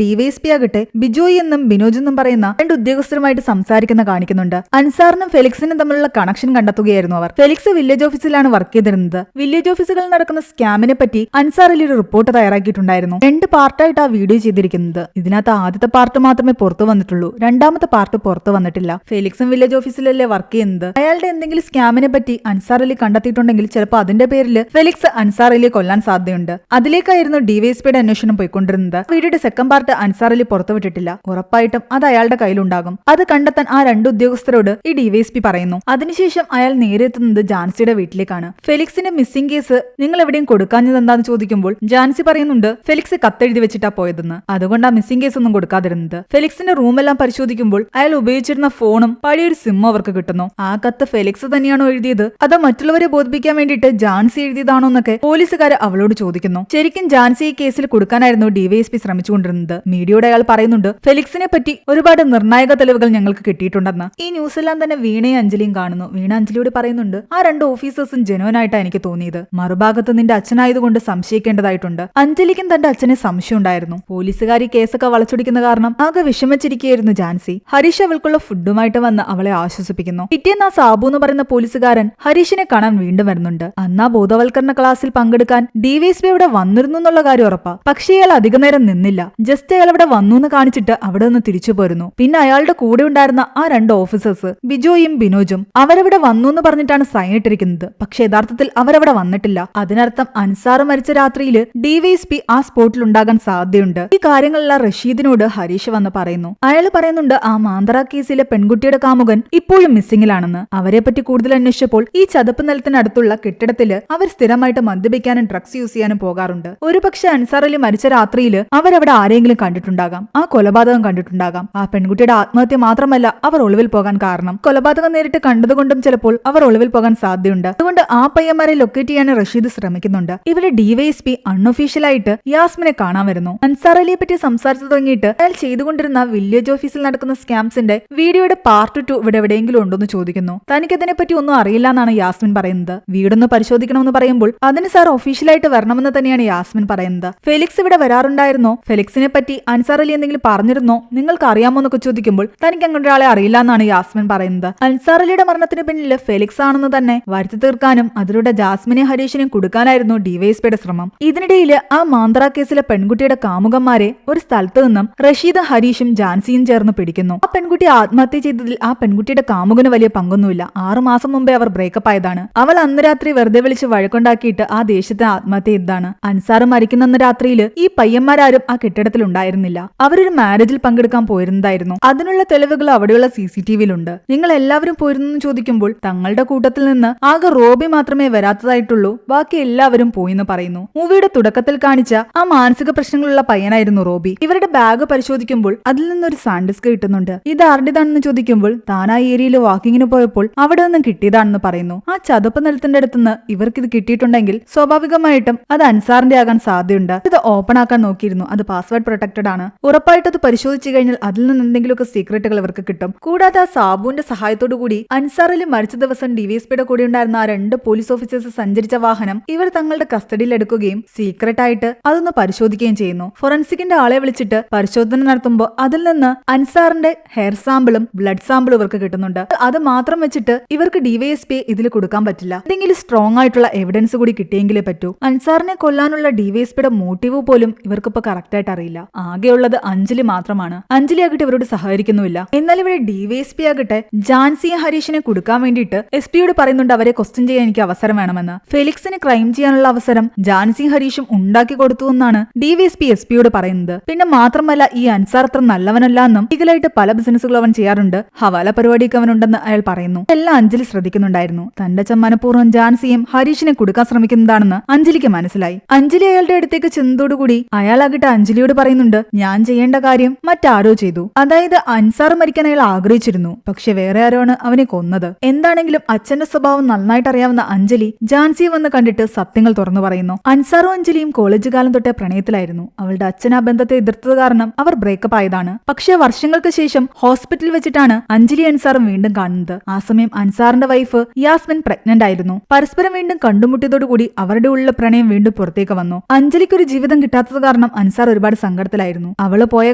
ഡിവൈഎസ്പി ആകട്ടെ ബിജോയ് എന്നും ബിനോജ് എന്നും പറയുന്ന രണ്ട് ഉദ്യോഗസ്ഥരുമായിട്ട് സംസാരിക്കാൻ സംസാരിക്കുന്ന കാണിക്കുന്നുണ്ട്. അൻസാറിനും ഫെലിക്സിനും തമ്മിലുള്ള കണക്ഷൻ കണ്ടെത്തുകയായിരുന്നു അവർ. ഫെലിക്സ് വില്ലേജ് ഓഫീസിലാണ് വർക്ക് ചെയ്തിരുന്നത്. വില്ലേജ് ഓഫീസുകളിൽ നടക്കുന്ന സ്കാമിനെ പറ്റി അൻസാർ അലി ഒരു റിപ്പോർട്ട് തയ്യാറാക്കിയിട്ടുണ്ടായിരുന്നു. 2 പാർട്ടായിട്ട് ആ വീഡിയോ ചെയ്തിരിക്കുന്നത്. ഇതിനകത്ത് ആദ്യത്തെ പാർട്ട് മാത്രമേ പുറത്തു വന്നിട്ടുള്ളൂ, രണ്ടാമത്തെ പാർട്ട് പുറത്തു വന്നിട്ടില്ല. ഫെലിക്സും വില്ലേജ് ഓഫീസിലല്ലേ വർക്ക് ചെയ്യുന്നത്. അയാളുടെ എന്തെങ്കിലും സ്കാമിനെ പറ്റി അൻസാർ അലി കണ്ടെത്തിയിട്ടുണ്ടെങ്കിൽ ചിലപ്പോൾ അതിന്റെ പേരിൽ ഫെലിക്സ് അൻസാർ അലിയെ കൊല്ലാൻ സാധ്യതയുണ്ട്. അതിലേക്കായിരുന്നു ഡിവൈഎസ്പിയുടെ അന്വേഷണം പോയിക്കൊണ്ടിരുന്നത്. വീഡിയോയുടെ സെക്കൻഡ് പാർട്ട് അൻസാർ അലി പുറത്തുവിട്ടിട്ടില്ല. ഉറപ്പായിട്ടും അത് അയാളുടെ കയ്യിലുണ്ടാകും. അത് കണ്ടെത്താൻ ആ 2 ഉദ്യോഗസ്ഥരോട് ഈ ഡിവൈഎസ്പി പറയുന്നു. അതിനുശേഷം അയാൾ നേരെ എത്തുന്നത് ജാൻസിയുടെ വീട്ടിലേക്കാണ്. ഫെലിക്സിന്റെ മിസ്സിംഗ് കേസ് നിങ്ങൾ എവിടെയും കൊടുക്കാഞ്ഞത് എന്താന്ന് ചോദിക്കുമ്പോൾ ജാൻസി പറയുന്നുണ്ട് ഫെലിക്സ് കത്തെഴുതി വെച്ചിട്ടാ പോയതെന്ന്. അതുകൊണ്ട് ആ മിസ്സിംഗ് കേസ് ഒന്നും കൊടുക്കാതിരുന്നത്. ഫെലിക്സിന്റെ റൂമെല്ലാം പരിശോധിക്കുമ്പോൾ അയാൾ ഉപയോഗിച്ചിരുന്ന ഫോണും പഴയൊരു സിമ്മും അവർക്ക് കിട്ടുന്നു. ആ കത്ത് ഫെലിക്സ് തന്നെയാണോ എഴുതിയത് അതോ മറ്റുള്ളവരെ ബോധിപ്പിക്കാൻ വേണ്ടിയിട്ട് ജാൻസി എഴുതിയതാണോ എന്നൊക്കെ പോലീസുകാർ അവളോട് ചോദിക്കുന്നു. ശരിക്കും ജാൻസി ഈ കേസിൽ കൊടുക്കാനായിരുന്നു ഡിവൈഎസ്പി ശ്രമിച്ചുകൊണ്ടിരുന്നത്. മീഡിയയോട് അയാൾ പറയുന്നുണ്ട് ഫെലിക്സിനെ പറ്റി ഒരുപാട് നിർണായക തെളിവുകൾ ഞങ്ങൾക്ക് കിട്ടിയിട്ടുണ്ടെന്ന്. ഈ ന്യൂസ് എല്ലാം തന്നെ വീണയും അഞ്ജലിയും കാണുന്നു. വീണ അഞ്ജലിയോട് പറയുന്നുണ്ട് ആ 2 ഓഫീസേഴ്സും ജെനുവൻ ആയിട്ടാണ് എനിക്ക് തോന്നിയത്. മറുഭാഗത്ത് നിന്റെ അച്ഛനായതുകൊണ്ട് സംശയിക്കേണ്ടതായിട്ടുണ്ട്. അഞ്ജലിക്കും തന്റെ അച്ഛനെ സംശയം ഉണ്ടായിരുന്നു. പോലീസുകാർ ഈ കേസൊക്കെ വളച്ചൊടിക്കുന്ന കാരണം ആകെ വിഷമിച്ചിരിക്കുകയായിരുന്നു ജാൻസി. ഹരീഷ് അവൾക്കുള്ള ഫുഡുമായിട്ട് വന്ന് അവളെ ആശ്വസിപ്പിക്കുന്നു. പിറ്റേന്ന് ആ സാബു എന്ന് പറയുന്ന പോലീസുകാരൻ ഹരീഷിനെ കാണാൻ വീണ്ടും വരുന്നുണ്ട്. അന്ന് ആ ബോധവൽക്കരണ ക്ലാസ്സിൽ പങ്കെടുക്കാൻ ഡിവൈഎസ്പി അവിടെ വന്നിരുന്നു എന്നുള്ള കാര്യം ഉറപ്പാ. പക്ഷേ അയാൾ അധികം നേരം നിന്നില്ല. ജസ്റ്റ് അയാൾ അവിടെ വന്നു എന്ന് കാണിച്ചിട്ട് അവിടെ നിന്ന് തിരിച്ചു പോരുന്നു. പിന്നെ അയാളുടെ കൂടെ ഉണ്ടായിരുന്ന ആ 2 ഓഫീസേഴ്സ് ബിജോയും ബിനോജും അവരവിടെ വന്നു എന്ന് പറഞ്ഞിട്ടാണ് സൈൻ ഇട്ടിരിക്കുന്നത്. പക്ഷെ യഥാർത്ഥത്തിൽ അവരവിടെ വന്നിട്ടില്ല. അതിനർത്ഥം അൻസാർ മരിച്ച രാത്രിയിൽ ഡിവൈഎസ്പി ആ സ്പോട്ടിൽ ഉണ്ടാകാൻ സാധ്യതയുണ്ട്. ഈ കാര്യങ്ങളെല്ലാം റഷീദിനോട് ഹരീഷ് വന്ന് പറയുന്നു. അയാൾ പറയുന്നുണ്ട് ആ മാന്തറ കേസിലെ പെൺകുട്ടിയുടെ കാമുകൻ ഇപ്പോഴും മിസ്സിംഗിലാണെന്ന്. അവരെ പറ്റി കൂടുതൽ അന്വേഷിച്ചപ്പോൾ ഈ ചതുപ്പ് നിലത്തിനടുത്തുള്ള കെട്ടിടത്തില് അവർ സ്ഥിരമായിട്ട് മദ്യപിക്കാനും ഡ്രഗ്സ് യൂസ് ചെയ്യാനും പോകാറുണ്ട്. ഒരുപക്ഷെ അൻസാർ അലി മരിച്ച രാത്രിയിൽ അവരവിടെ ആരെങ്കിലും കണ്ടിട്ടുണ്ടാകാം. ആ കൊലപാതകം കണ്ടിട്ടുണ്ടാകാം. ആ പെൺകുട്ടിയുടെ ആത്മഹത്യ മാത്രമല്ല അവർ ഒളിവിൽ പോകാൻ കാരണം. കൊലപാതകം നേരിട്ട് കണ്ടതുകൊണ്ടും ചിലപ്പോൾ അവർ ഒളിവിൽ പോകാൻ സാധ്യതയുണ്ട്. അതുകൊണ്ട് ആ പയ്യന്മാരെ ലൊക്കേറ്റ് ചെയ്യാൻ റഷീദ് ശ്രമിക്കുന്നുണ്ട്. ഇവര് ഡിവൈഎസ്പി അൺഒഫീഷ്യലായിട്ട് യാസ്മിനെ കാണാൻ വരുന്നു. അൻസാർ അലിയെ പറ്റി സംസാരിച്ചു തുടങ്ങിയിട്ട് അയാൾ ചെയ്തുകൊണ്ടിരുന്ന വില്ലേജ് ഓഫീസിൽ നടക്കുന്ന സ്കാംസിന്റെ വീഡിയോയുടെ പാർട്ട് 2 ഇവിടെ എവിടെയെങ്കിലും ഉണ്ടോന്ന് ചോദിക്കുന്നു. തനിക്കതിനെ പറ്റി ഒന്നും അറിയില്ല എന്നാണ് യാസ്മിൻ പറയുന്നത്. വീടൊന്ന് പരിശോധിക്കണമെന്ന് പറയുമ്പോൾ അതിന് സാർ ഒഫീഷ്യലായിട്ട് വരണമെന്ന് തന്നെയാണ് യാസ്മിൻ പറയുന്നത്. ഫെലിക്സ് ഇവിടെ വരാറുണ്ടായിരുന്നോ? ഫെലിക്സിനെ പറ്റി അൻസാർ അലി എന്തെങ്കിലും പറഞ്ഞിരുന്നോ? നിങ്ങൾക്ക് അറിയാമോ എന്നൊക്കെ ചോദിക്കുമ്പോൾ തനിക്ക് അങ്ങനെ ഒരാളെ അറിയില്ല എന്നാണ് യാസ്മിൻ പറയുന്നത്. അൻസാർ അലിയുടെ മരണത്തിന് പിന്നിൽ ഫെലിക്സ് ആണെന്ന് തന്നെ വരുത്തി തീർക്കാനും അതിലൂടെ ജാസ്മിനെ ഹരീഷിനെയും കൊടുക്കാനായിരുന്നു ഡിവൈഎസ്പിയുടെ ശ്രമം. ഇതിനിടയിൽ ആ മാന്തറ കേസിലെ പെൺകുട്ടിയുടെ കാമുകന്മാരെ ഒരു സ്ഥലത്ത് നിന്നും റഷീദ് ഹരീഷും ജാൻസിയും ചേർന്ന് പിടിക്കുന്നു. ആ പെൺകുട്ടി ആത്മഹത്യ ചെയ്തതിൽ ആ പെൺകുട്ടിയുടെ കാമുകന് വലിയ പങ്കൊന്നുമില്ല. 6 മാസം മുമ്പേ അവർ ബ്രേക്കപ്പ് ആയതാണ്. അവൾ അന്ന് രാത്രി വെറുതെ വിളിച്ച് വഴക്കുണ്ടാക്കിയിട്ട് ആ ദേഷ്യത്തിന് ആത്മഹത്യ ചെയ്തതാണ്. അൻസാർ മരിക്കുന്ന അന്ന് രാത്രിയിൽ ഈ പയ്യന്മാരും ആ കെട്ടിടത്തിൽ ഉണ്ടായിരുന്നില്ല. അവരൊരു മാരേജിൽ പങ്കെടുക്കാൻ പോയിരുന്നതായിരുന്നു. അതിനുള്ള തെളിവുകൾ അവിടെയുള്ള CCTVയിലുണ്ട്. നിങ്ങൾ എല്ലാവരും പോയിരുന്നു ചോദിക്കുമ്പോൾ തങ്ങളുടെ കൂട്ടത്തിൽ നിന്ന് ആകെ റോബി മാത്രമേ വരാത്തതായിട്ടുള്ളൂ, ബാക്കി എല്ലാവരും പോയിന്ന് പറയുന്നു. മൂവിയുടെ തുടക്കത്തിൽ കാണിച്ച ആ മാനസിക പ്രശ്നങ്ങളുള്ള പയ്യനായിരുന്നു റോബി. ഇവരുടെ ബാഗ് പരിശോധിക്കുമ്പോൾ അതിൽ നിന്നൊരു സാൻഡിസ്ക് കിട്ടുന്നുണ്ട്. ഇത് ആരുടേതാണെന്ന് ചോദിക്കുമ്പോൾ താൻ ആ ഏരിയയിൽ വാക്കിങ്ങിന് പോയപ്പോൾ അവിടെ നിന്നും കിട്ടിയതാണെന്ന് പറയുന്നു. ആ ചതുപ്പ് നിലത്തിന്റെ അടുത്തുനിന്ന് ഇവർക്ക് ഇത് കിട്ടിയിട്ടുണ്ടെങ്കിൽ സ്വാഭാവികമായിട്ടും അത് അൻസാറിന്റെ ആകാൻ സാധ്യതയുണ്ട്. ഇത് ഓപ്പൺ ആക്കാൻ നോക്കിയിരുന്നു. അത് പാസ്വേഡ് പ്രൊട്ടക്റ്റഡ് ആണ്. ഉറപ്പായിട്ട് അത് പരിശോധിച്ചു കഴിഞ്ഞാൽ അതിൽ നിന്ന് എന്തെങ്കിലുമൊക്കെ സീക്രട്ടുകൾ ഇവർക്ക് കിട്ടും. കൂടാതെ ആ സാബുവിന്റെ സഹായത്തോടു കൂടി അൻസാർ അലി മരിച്ച ദിവസം ഡിവൈഎസ്പിയുടെ കൂടെ ഉണ്ടായിരുന്ന ആ 2 പോലീസ് ഓഫീസേഴ്സ് സഞ്ചരിച്ച വാഹനം ഇവർ തങ്ങളുടെ കസ്റ്റഡിയിൽ എടുക്കുകയും സീക്രട്ട് ആയിട്ട് അതൊന്ന് പരിശോധിക്കുകയും ചെയ്യുന്നു. ഫോറൻസിക്കിന്റെ ആളെ വിളിച്ചിട്ട് പരിശോധന നടത്തുമ്പോൾ അതിൽ നിന്ന് അൻസാറിന്റെ ഹെയർ സാമ്പിളും ബ്ലഡ് സാമ്പിളും ഇവർക്ക് കിട്ടുന്നുണ്ട്. അത് മാത്രം വെച്ചിട്ട് ഇവർക്ക് ഡിവൈഎസ്പി ഇതിൽ കൊടുക്കാൻ പറ്റില്ല. എന്തെങ്കിലും സ്ട്രോങ് ആയിട്ടുള്ള എവിഡൻസ് കൂടി കിട്ടിയെങ്കിലേ പറ്റൂ. അൻസാറിനെ കൊല്ലാനുള്ള ഡിവൈഎസ്പിയുടെ മോട്ടീവ് പോലും ഇവർക്കിപ്പോ കറക്റ്റ് ആയിട്ട് അറിയില്ല. ആകെയുള്ളത് അഞ്ജലി മാത്രമാണ്. അഞ്ജലി ആകട്ടെ ഇവരോട് സഹകരിക്കുന്നുമില്ല. എന്നാൽ ഇവിടെ ഡിവൈഎസ്പി ആകട്ടെ ജാൻസിയെ ഹരീഷിനെ കൊടുക്കാൻ വേണ്ടിയിട്ട് SP-യോട് പറയുന്നുണ്ട് അവരെ ക്വസ്റ്റ്യൻ ചെയ്യാൻ എനിക്ക് അവസരം വേണമെന്ന്. ഫെലിക്സിന് ക്രൈം ചെയ്യാനുള്ള അവസരം ജാൻസി ഹരീഷും ഉണ്ടാക്കി കൊടുത്തു എന്നാണ് ഡിവൈഎസ്പി SP-യോട് പറയുന്നത്. പിന്നെ മാത്രമല്ല ഈ അൻസാർ അത്ര നല്ലവനല്ല എന്നും ലീഗലായിട്ട് പല ബിസിനസ്സുകൾ അവൻ ചെയ്യാറുണ്ട്, ഹവാല പരിപാടിയൊക്കെ അവനുണ്ടെന്ന് അയാൾ പറയുന്നു. എല്ലാം അഞ്ജലി ശ്രദ്ധിക്കുന്നുണ്ടായിരുന്നു. തന്റെ മനഃപൂർവ്വം ജാൻസിയും ഹരീഷിനെ കൊടുക്കാൻ ശ്രമിക്കുന്നതാണെന്ന് അഞ്ജലിക്ക് മനസ്സിലായി. അഞ്ജലി അയാളുടെ അടുത്തേക്ക് ചെന്നതോടുകൂടി അയാളാകട്ടെ അഞ്ജലിയോട് പറയുന്നുണ്ട് ഞാൻ ചെയ്യേണ്ട കാര്യം മറ്റാരോ ചെയ്തു. അതായത് അൻസാർ മരിക്കാൻ അയാൾ ആഗ്രഹിച്ചിരുന്നു, പക്ഷെ വേറെ ആരോണ് അവനെ കൊന്നത്. എന്താണെങ്കിലും അച്ഛന്റെ സ്വഭാവം നന്നായിട്ട് അറിയാവുന്ന അഞ്ജലി ജാൻസിയെ വന്ന് കണ്ടിട്ട് സത്യങ്ങൾ തുറന്നു പറയുന്നു. അൻസാറും അഞ്ജലിയും കോളേജ് കാലം തൊട്ടേ പ്രണയത്തിലായിരുന്നു. അവളുടെ അച്ഛൻ ആ ബന്ധത്തെ എതിർത്തത് കാരണം അവർ ബ്രേക്കപ്പ് ആയതാണ്. പക്ഷെ വർഷങ്ങൾക്ക് ശേഷം ഹോസ്പിറ്റലിൽ വെച്ചിട്ടാണ് അഞ്ജലി അൻസാറും വീണ്ടും കാണുന്നത്. ആ സമയം അൻസാറിന്റെ വൈഫ് യാസ്മിൻ പ്രഗ്നന്റ് ആയിരുന്നു. പരസ്പരം വീണ്ടും കണ്ടുമുട്ടിയതോടുകൂടി അവരുടെ ഉള്ളിലെ പ്രണയം വീണ്ടും പുറത്തേക്ക് വന്നു. അഞ്ജലിക്ക് ഒരു ജീവിതം കിട്ടാത്തത് കാരണം അൻസാർ ഒരുപാട് സങ്കടത്തിലായിരുന്നു. അവള് പോയ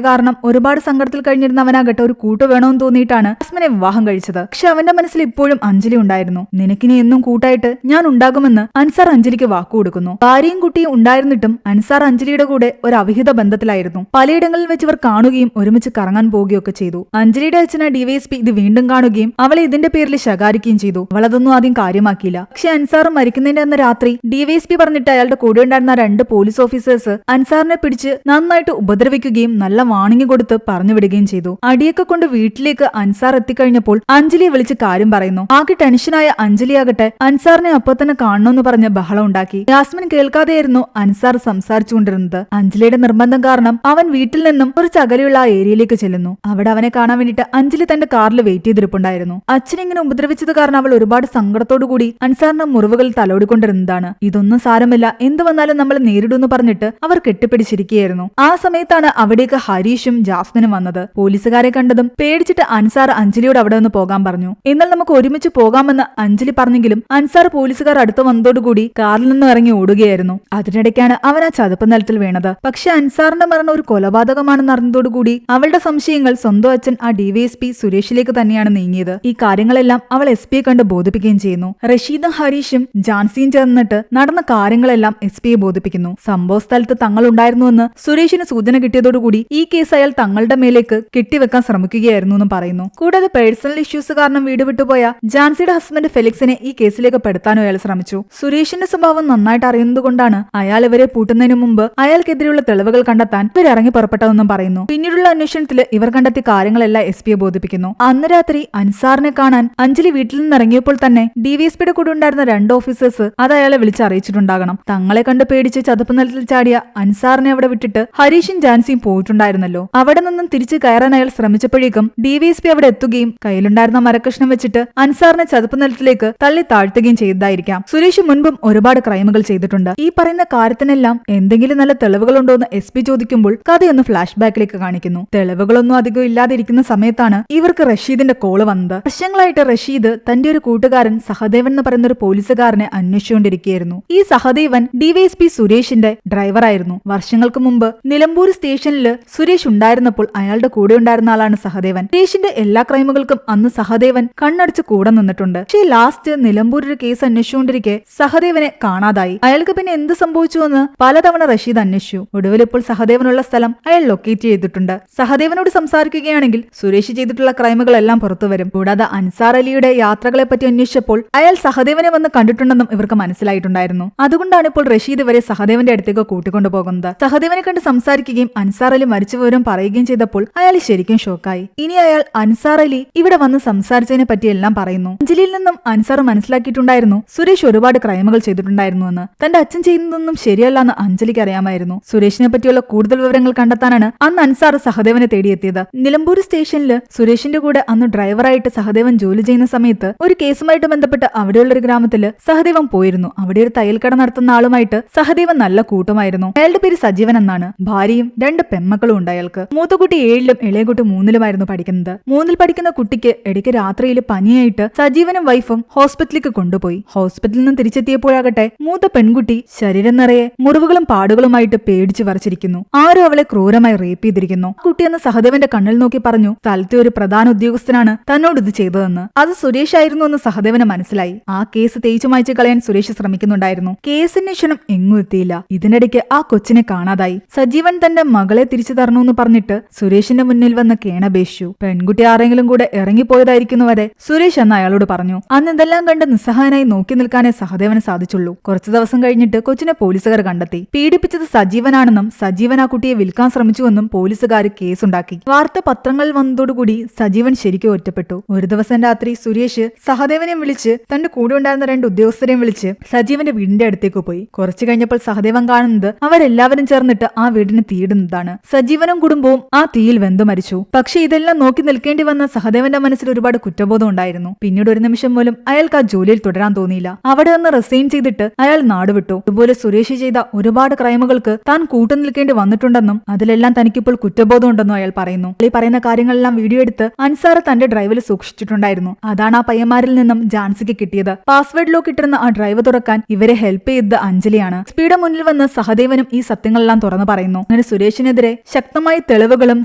കാരണം ഒരുപാട് സങ്കടത്തിൽ കഴിഞ്ഞിരുന്ന അവനാകട്ടെ ഒരു കൂട്ട് വേണമെന്ന് തോന്നിയിട്ടാണ് ജാസ്മിനെ വിവാഹം കഴിച്ചത്. പക്ഷെ അവന്റെ മനസ്സിൽ ഇപ്പോഴും അഞ്ജലി ഉണ്ടായിരുന്നു. നിനക്കിനി എന്നും കൂട്ടായിട്ട് ഞാൻ ഉണ്ടാകുമെന്ന് അൻസാർ അഞ്ജലിക്ക് വാക്കുകൊടുക്കുന്നു. ഭാര്യയും കുട്ടിയും ഉണ്ടായിരുന്നിട്ടും അൻസാർ അഞ്ജലിയുടെ കൂടെ ഒരു അവിഹിത ബന്ധത്തിലായിരുന്നു. പലയിടങ്ങളിൽ വെച്ച് ഇവർ കാണുകയും ഒരുമിച്ച് കറങ്ങാൻ പോവുകയൊക്കെ ചെയ്തു. അഞ്ജലിയുടെ അച്ഛന ഡിവൈഎസ്പി ഇത് വീണ്ടും കാണുകയും അവളെ ഇതിന്റെ പേരിൽ ശകാരിക്കുകയും ചെയ്തു. അവളതൊന്നും ആദ്യം കാര്യമാക്കിയില്ല. പക്ഷെ അൻസാർ മരിക്കുന്നതിന്റെ അന്ന് രാത്രി ഡിവൈഎസ്പി പറഞ്ഞിട്ട് അയാളുടെ കൂടെ ഉണ്ടായിരുന്ന 2 പോലീസ് ഓഫീസേഴ്സ് അൻസാറിനെ പിടിച്ച് നന്നായിട്ട് ഉപദ്രവിക്കുകയും നല്ല വാണിംഗ് കൊടുത്ത് പറഞ്ഞു വിടുകയും ചെയ്തു. അടിയൊക്കെ കൊണ്ട് വീട്ടിലേക്ക് അൻസാർ എത്തിക്കഴിഞ്ഞപ്പോൾ അഞ്ജലിയെ വിളിച്ച് കാര്യം പറയുന്നു. ആകെ ടെൻഷനായ അഞ്ജലിയാകട്ടെ അൻസാറിനെ അപ്പൊ തന്നെ കാണണമെന്ന് പറഞ്ഞ് ബഹളം ഉണ്ടാക്കി. ജാസ്മിൻ കേൾക്കാതെയായിരുന്നു അൻസാർ സംസാരിച്ചുകൊണ്ടിരുന്നത്. അഞ്ജലിയുടെ നിർബന്ധം കാരണം അവൻ വീട്ടിൽ നിന്നും കുറച്ച് അകലെയുള്ള ആ ഏരിയയിലേക്ക് ചെല്ലുന്നു. അവിടെ അവനെ കാണാൻ വേണ്ടിട്ട് അഞ്ജലി തന്റെ കാറിൽ വെയിറ്റ് ചെയ്തിരിപ്പുണ്ടായിരുന്നു. അച്ഛനെ ഇങ്ങനെ ഉപദ്രവിച്ചത് കാരണം അവൾ ഒരുപാട് സങ്കടത്തോടുകൂടി അൻസാറിന്റെ മുറിവുകളിൽ തലോടിക്കൊണ്ടിരുന്നതാണ്. ഇതൊന്നും സാരമില്ല, എന്ത് വന്നാലും നമ്മൾ നേരിടുമെന്ന് പറഞ്ഞിട്ട് അവർ കെട്ടിപ്പിടിച്ചിരിക്കുകയായിരുന്നു. ആ സമയത്താണ് അവിടേക്ക് ഹരീഷും ജാസ്മിനും വന്നത്. പോലീസുകാരെ കണ്ടതും പേടിച്ചിട്ട് അൻസാർ അഞ്ജലിയോട് അവിടെ നിന്ന് പോകാൻ പറഞ്ഞു. എന്നാൽ നമുക്ക് ഒരുമിച്ച് പോകാമെന്ന് അഞ്ജലി പറഞ്ഞെങ്കിലും അൻസാർ പോലീസുകാർ അടുത്ത് വന്നതോടുകൂടി കാറിൽ നിന്ന് ഇറങ്ങി ഓടുകയായിരുന്നു. അതിനിടയ്ക്കാണ് അവൻ ആ ചതുപ്പ് നിലത്തിൽ വീണത്. പക്ഷെ അൻസാറിന്റെ മരണം ഒരു കൊലപാതകമാണെന്ന് അറിഞ്ഞതോടുകൂടി അവളുടെ സംശയങ്ങൾ സ്വന്തം അച്ഛൻ ആ ഡിവൈഎസ്പി സുരേഷിലേക്ക് തന്നെയാണ് നീങ്ങിയത്. ഈ കാര്യങ്ങളെല്ലാം അവൾ എസ് കണ്ട് ബോധിപ്പിക്കുകയും ചെയ്യുന്നു. റഷീദും ഹരീഷും ജാൻസിയും ചേർന്നിട്ട് നടന്ന കാര്യങ്ങളെല്ലാം എസ് ബോധിപ്പിക്കുന്നു. സംഭവ സ്ഥലത്ത് തങ്ങൾ ഉണ്ടായിരുന്നുവെന്ന് സുരേഷിന് സൂചന കിട്ടിയതോടുകൂടി ഈ കേസ് അയാൾ തങ്ങളുടെ മേലേക്ക് കെട്ടിവെക്കാൻ ശ്രമിക്കുകയായിരുന്നു എന്ന് പറയുന്നു. കൂടാതെ പേഴ്സണൽ ഇഷ്യൂസ് കാരണം വീട് വിട്ടുപോയ ജാൻസിയുടെ ഹസ്ബൻഡ് ഫെലിക്സിനെ ഈ കേസിലേക്ക് പെടുത്താനും അയാൾ ശ്രമിച്ചു. സുരേഷിന്റെ സ്വഭാവം നന്നായിട്ട് അറിയുന്നതുകൊണ്ടാണ് അയാൾ ഇവരെ പൂട്ടുന്നതിന് മുമ്പ് അയാൾക്കെതിരെയുള്ള തെളിവുകൾ കണ്ടെത്താൻ ഇവരിറങ്ങി പുറപ്പെട്ടതെന്നും പറയുന്നു. പിന്നീടുള്ള അന്വേഷണത്തിൽ ഇവർ കണ്ടെത്തിയ കാര്യങ്ങളെല്ലാം എസ് ബോധിപ്പിക്കുന്നു. അന്ന് രാത്രി അൻസാറിനെ കാണാൻ അഞ്ജലി വീട്ടിൽ നിന്ന് ഇറങ്ങിയപ്പോൾ തന്നെ ഡിവൈഎസ്പിയുടെ കൂടെ ഉണ്ടായിരുന്ന 2 ഓഫീസേഴ്സ് അത് അയാളെ വിളിച്ചറിയിച്ചിട്ടുണ്ടാകണം. തങ്ങളെ കണ്ട് പേടിച്ച് ചതുപ്പ് നിലത്തിൽ ചാടിയ അൻസാറിനെ അവിടെ വിട്ടിട്ട് ഹരീഷും ജാൻസിയും പോയിട്ടുണ്ടായിരുന്നല്ലോ. അവിടെ നിന്നും തിരിച്ചു കയറാൻ അയാൾ ശ്രമിച്ചപ്പോഴേക്കും ഡിവൈഎസ്പി അവിടെ എത്തുകയും കയ്യിലുണ്ടായിരുന്ന മരക്കഷ്ണം വെച്ചിട്ട് അൻസാറിനെ ചതുപ്പ് നിലത്തിലേക്ക് തള്ളി താഴ്ത്തുകയും ചെയ്തതായിരിക്കാം. സുരേഷ് മുൻപും ഒരുപാട് ക്രൈമുകൾ ചെയ്തിട്ടുണ്ട്. ഈ പറയുന്ന കാര്യത്തിനെല്ലാം എന്തെങ്കിലും നല്ല തെളിവുകളുണ്ടോ എന്ന് എസ് ചോദിക്കുമ്പോൾ കഥയൊന്ന് ഫ്ലാഷ് ബാക്കിലേക്ക് കാണിക്കുന്നു. തെളിവുകളൊന്നും അധികം ഇല്ലാതിരിക്കുന്ന സമയത്താണ് ഇവർക്ക് റഷീദിന്റെ കോള് വന്നത്. വർഷങ്ങളായിട്ട് റഷീദ് തന്റെ ഒരു കൂട്ടുകാരൻ സഹദേവൻ എന്ന് പറയുന്ന ഒരു പോലീസുകാരനെ അന്വേഷിച്ചുകൊണ്ടിരിക്കുകയായിരുന്നു. ഈ സഹദേവൻ ഡിവൈഎസ്പി സുരേഷിന്റെ ഡ്രൈവറായിരുന്നു. വർഷങ്ങൾക്ക് മുമ്പ് നിലമ്പൂർ സ്റ്റേഷനിൽ സുരേഷ് ഉണ്ടായിരുന്നപ്പോൾ അയാളുടെ കൂടെ ഉണ്ടായിരുന്ന ആളാണ് സഹദേവൻ. സുരേഷിന്റെ എല്ലാ ക്രൈമുകൾക്കും അന്ന് സഹദേവൻ കണ്ണടിച്ച് കൂടെ നിന്നിട്ടുണ്ട്. പക്ഷേ ലാസ്റ്റ് നിലമ്പൂർ ഒരു കേസ് അന്വേഷിച്ചുകൊണ്ടിരിക്കെ സഹദേവനെ കാണാതായി. അയാൾക്ക് പിന്നെ എന്ത് സംഭവിച്ചുവെന്ന് പലതവണ റഷീദ് അന്വേഷിച്ചു. ഒടുവിൽ ഇപ്പോൾ സഹദേവനുള്ള സ്ഥലം അയാൾ ലൊക്കേറ്റ് ചെയ്തിട്ടുണ്ട്. സഹദേവനോട് സംസാരിക്കുകയാണെങ്കിൽ സുരേഷ് ചെയ്തിട്ടുള്ള ക്രൈമുകളെല്ലാം പുറത്തുവരും. കൂടാതെ അൻസാർ അലിയുടെ യാത്രകളെ പറ്റി അന്വേഷിച്ചപ്പോൾ അയാൾ സഹദേവനെ വന്ന് കണ്ടിട്ടുണ്ടെന്നും ഇവർക്ക് മനസ്സിലായിട്ടുണ്ടായിരുന്നു. അതുകൊണ്ടാണ് ഇപ്പോൾ റഷീദ് ഇവരെ സഹദേവന്റെ അടുത്തേക്ക് കൂട്ടിക്കൊണ്ടുപോകുന്നത്. സഹദേവനെ കണ്ട് സംസാരിക്കുകയും അൻസാർ അലി മരിച്ച വിവരം പറയുകയും ചെയ്തപ്പോൾ അയാൾ ശരിക്കും ഷോക്കായി. ഇനി അയാൾ അൻസാർ അലി ഇവിടെ വന്ന് സംസാരിച്ചതിനെ പറ്റി എല്ലാം പറയുന്നു. അഞ്ജലിയിൽ നിന്നും അൻസാർ മനസ്സിലാക്കിയിട്ടുണ്ടായിരുന്നു സുരേഷ് ഒരുപാട് ക്രൈമുകൾ ചെയ്തിട്ടുണ്ടായിരുന്നുവെന്ന്. തന്റെ അച്ഛൻ ചെയ്യുന്നതൊന്നും ശരിയല്ല എന്ന് അഞ്ജലിക്ക് അറിയാമായിരുന്നു. സുരേഷിനെ പറ്റിയുള്ള കൂടുതൽ വിവരങ്ങൾ കണ്ടെത്താനാണ് അന്ന് അൻസാർ സഹദേവനെ തേടിയെത്തിയത്. നിലമ്പൂർ സ്റ്റേഷനിൽ സുരേഷിന്റെ കൂടെ അന്ന് ഡ്രൈവറായിട്ട് സഹദേവൻ ജോലി ചെയ്യുന്ന സമയത്ത് ഒരു കേസുമായിട്ട് ബന്ധപ്പെട്ട് അവിടെയുള്ള ഒരു ഗ്രാമത്തില് സഹദേവൻ പോയിരുന്നു. അവിടെ ഒരു തയ്യൽക്കട നടത്തുന്ന ആളുമായിട്ട് സഹദേവൻ നല്ല കൂട്ടമായിരുന്നു. അയാളുടെ പേര് സജീവൻ എന്നാണ്. ഭാര്യയും 2 പെൺമക്കളും ഉണ്ട് അയാൾക്ക്. മൂത്ത കുട്ടി 7ലും ഇളയ കുട്ടി 3ലുമായിരുന്നു പഠിക്കുന്നത്. 3ൽ പഠിക്കുന്ന കുട്ടിക്ക് ഇടയ്ക്ക് രാത്രിയിൽ പനിയായിട്ട് സജീവനും വൈഫും ഹോസ്പിറ്റലിലേക്ക് കൊണ്ടുപോയി. ഹോസ്പിറ്റലിൽ നിന്ന് തിരിച്ചെത്തിയപ്പോഴാകട്ടെ മൂത്ത പെൺകുട്ടി ശരീരം നിറയെ മുറിവുകളും പാടുകളുമായിട്ട് പേടിച്ചു വരച്ചിരിക്കുന്നു. ആരും അവളെ ക്രൂരമായി റേപ്പ് ചെയ്തിരിക്കുന്നു. കുട്ടിയെന്ന് സഹദേവന്റെ കണ്ണിൽ നോക്കി പറഞ്ഞു സ്ഥലത്തെ ഒരു പ്രധാന ഉദ്യോഗസ്ഥനാണ് തന്നോട് ഇത് ചെയ്തതെന്ന്. അത് സുരേഷ് ആയിരുന്നു എന്ന് സഹദേവന് മനസ്സിലായി. ആ കേസ് തേച്ചു മായ്ച്ചു കളയാൻ സുരേഷ് ശ്രമിക്കുന്നുണ്ടായിരുന്നു. കേസ് അന്വേഷണം എങ്ങും എത്തിയില്ല. ഇതിനിടയ്ക്ക് ആ കൊച്ചിനെ കാണാതായി. സജീവൻ തന്റെ മകളെ തിരിച്ചു തരണമെന്ന് പറഞ്ഞിട്ട് സുരേഷിന്റെ മുന്നിൽ വന്ന് കേണപേക്ഷിച്ചു. പെൺകുട്ടി ആരെങ്കിലും കൂടെ ഇറങ്ങിപ്പോയതായിരിക്കുന്നവരെ സുരേഷ് എന്ന് അയാളോട് പറഞ്ഞു. അന്ന് ഇതെല്ലാം കണ്ട് നിസ്സഹായനായി നോക്കി നിൽക്കാനേ സഹദേവന് സാധിച്ചുള്ളൂ. കുറച്ചു ദിവസം കഴിഞ്ഞിട്ട് കൊച്ചിനെ പോലീസുകാർ കണ്ടെത്തി. പീഡിപ്പിച്ചത് സജീവനാണെന്നും സജീവൻ ആ കുട്ടിയെ വിൽക്കാൻ ശ്രമിച്ചുവെന്നും പോലീസുകാർ കേസുണ്ടാക്കി. വാർത്ത പത്രങ്ങളിൽ വന്നതോടുകൂടി സജീവൻ ശരിക്കും ഒറ്റപ്പെട്ടു. ഒരു ദിവസം രാത്രി സുരേഷ് സഹദേവനെ വിളിച്ച് തന്റെ കൂടെ ഉണ്ടായിരുന്ന 2 ഉദ്യോഗസ്ഥരെയും വിളിച്ച് സജീവന്റെ വീടിന്റെ അടുത്തേക്ക് പോയി. കുറച്ചു കഴിഞ്ഞപ്പോൾ സഹദേവൻ കാണുന്നത് അവരെല്ലാവരും ചേർന്നിട്ട് ആ വീടിന് തീയിടുന്നതാണ്. സജീവനും കുടുംബവും ആ തീയിൽ വെന്തു മരിച്ചു. പക്ഷെ ഇതെല്ലാം നോക്കി നിൽക്കേണ്ടി വന്ന സഹദേവന്റെ മനസ്സിൽ ഒരുപാട് കുറ്റബോധം ഉണ്ടായിരുന്നു. പിന്നീട് ഒരു നിമിഷം പോലും അയാൾക്ക് ആ ജോലിയിൽ തുടരാൻ തോന്നിയില്ല. അവിടെ നിന്ന് റിസൈൻ ചെയ്തിട്ട് അയാൾ നാടുവിട്ടു. അതുപോലെ സുരേഷ് ചെയ്ത ഒരുപാട് ക്രൈമുകൾക്ക് താൻ കൂട്ടുനിൽക്കേണ്ടി വന്നിട്ടുണ്ടെന്നും അതിലെല്ലാം തനിക്കിപ്പോൾ കുറ്റബോധം ഉണ്ടെന്നും അയാൾ പറയുന്നു. ഈ പറയുന്ന കാര്യങ്ങളെല്ലാം വീഡിയോ എടുത്ത് അൻസാർ തന്റെ ഡ്രൈവിൽ സൂക്ഷിച്ചിട്ടുണ്ടായിരുന്നു. അതാണ് ആ പയ്യന്മാരിൽ നിന്നും ജാൻസിക്ക് കിട്ടിയത്. പാസ്വേഡ് ലോക്ക് ഇട്ടിരുന്ന ആ ഡ്രൈവ് തുറക്കാൻ ഇവരെ ഹെൽപ്പ് ചെയ്തത് അഞ്ജലിയാണ്. സ്പീഡ് മുന്നിൽ വന്ന് സഹദേവനും ഈ സത്യങ്ങളെല്ലാം തുറന്നു പറയുന്നു. അങ്ങനെ സുരേഷിനെതിരെ ശക്തമായ തെളിവുകളും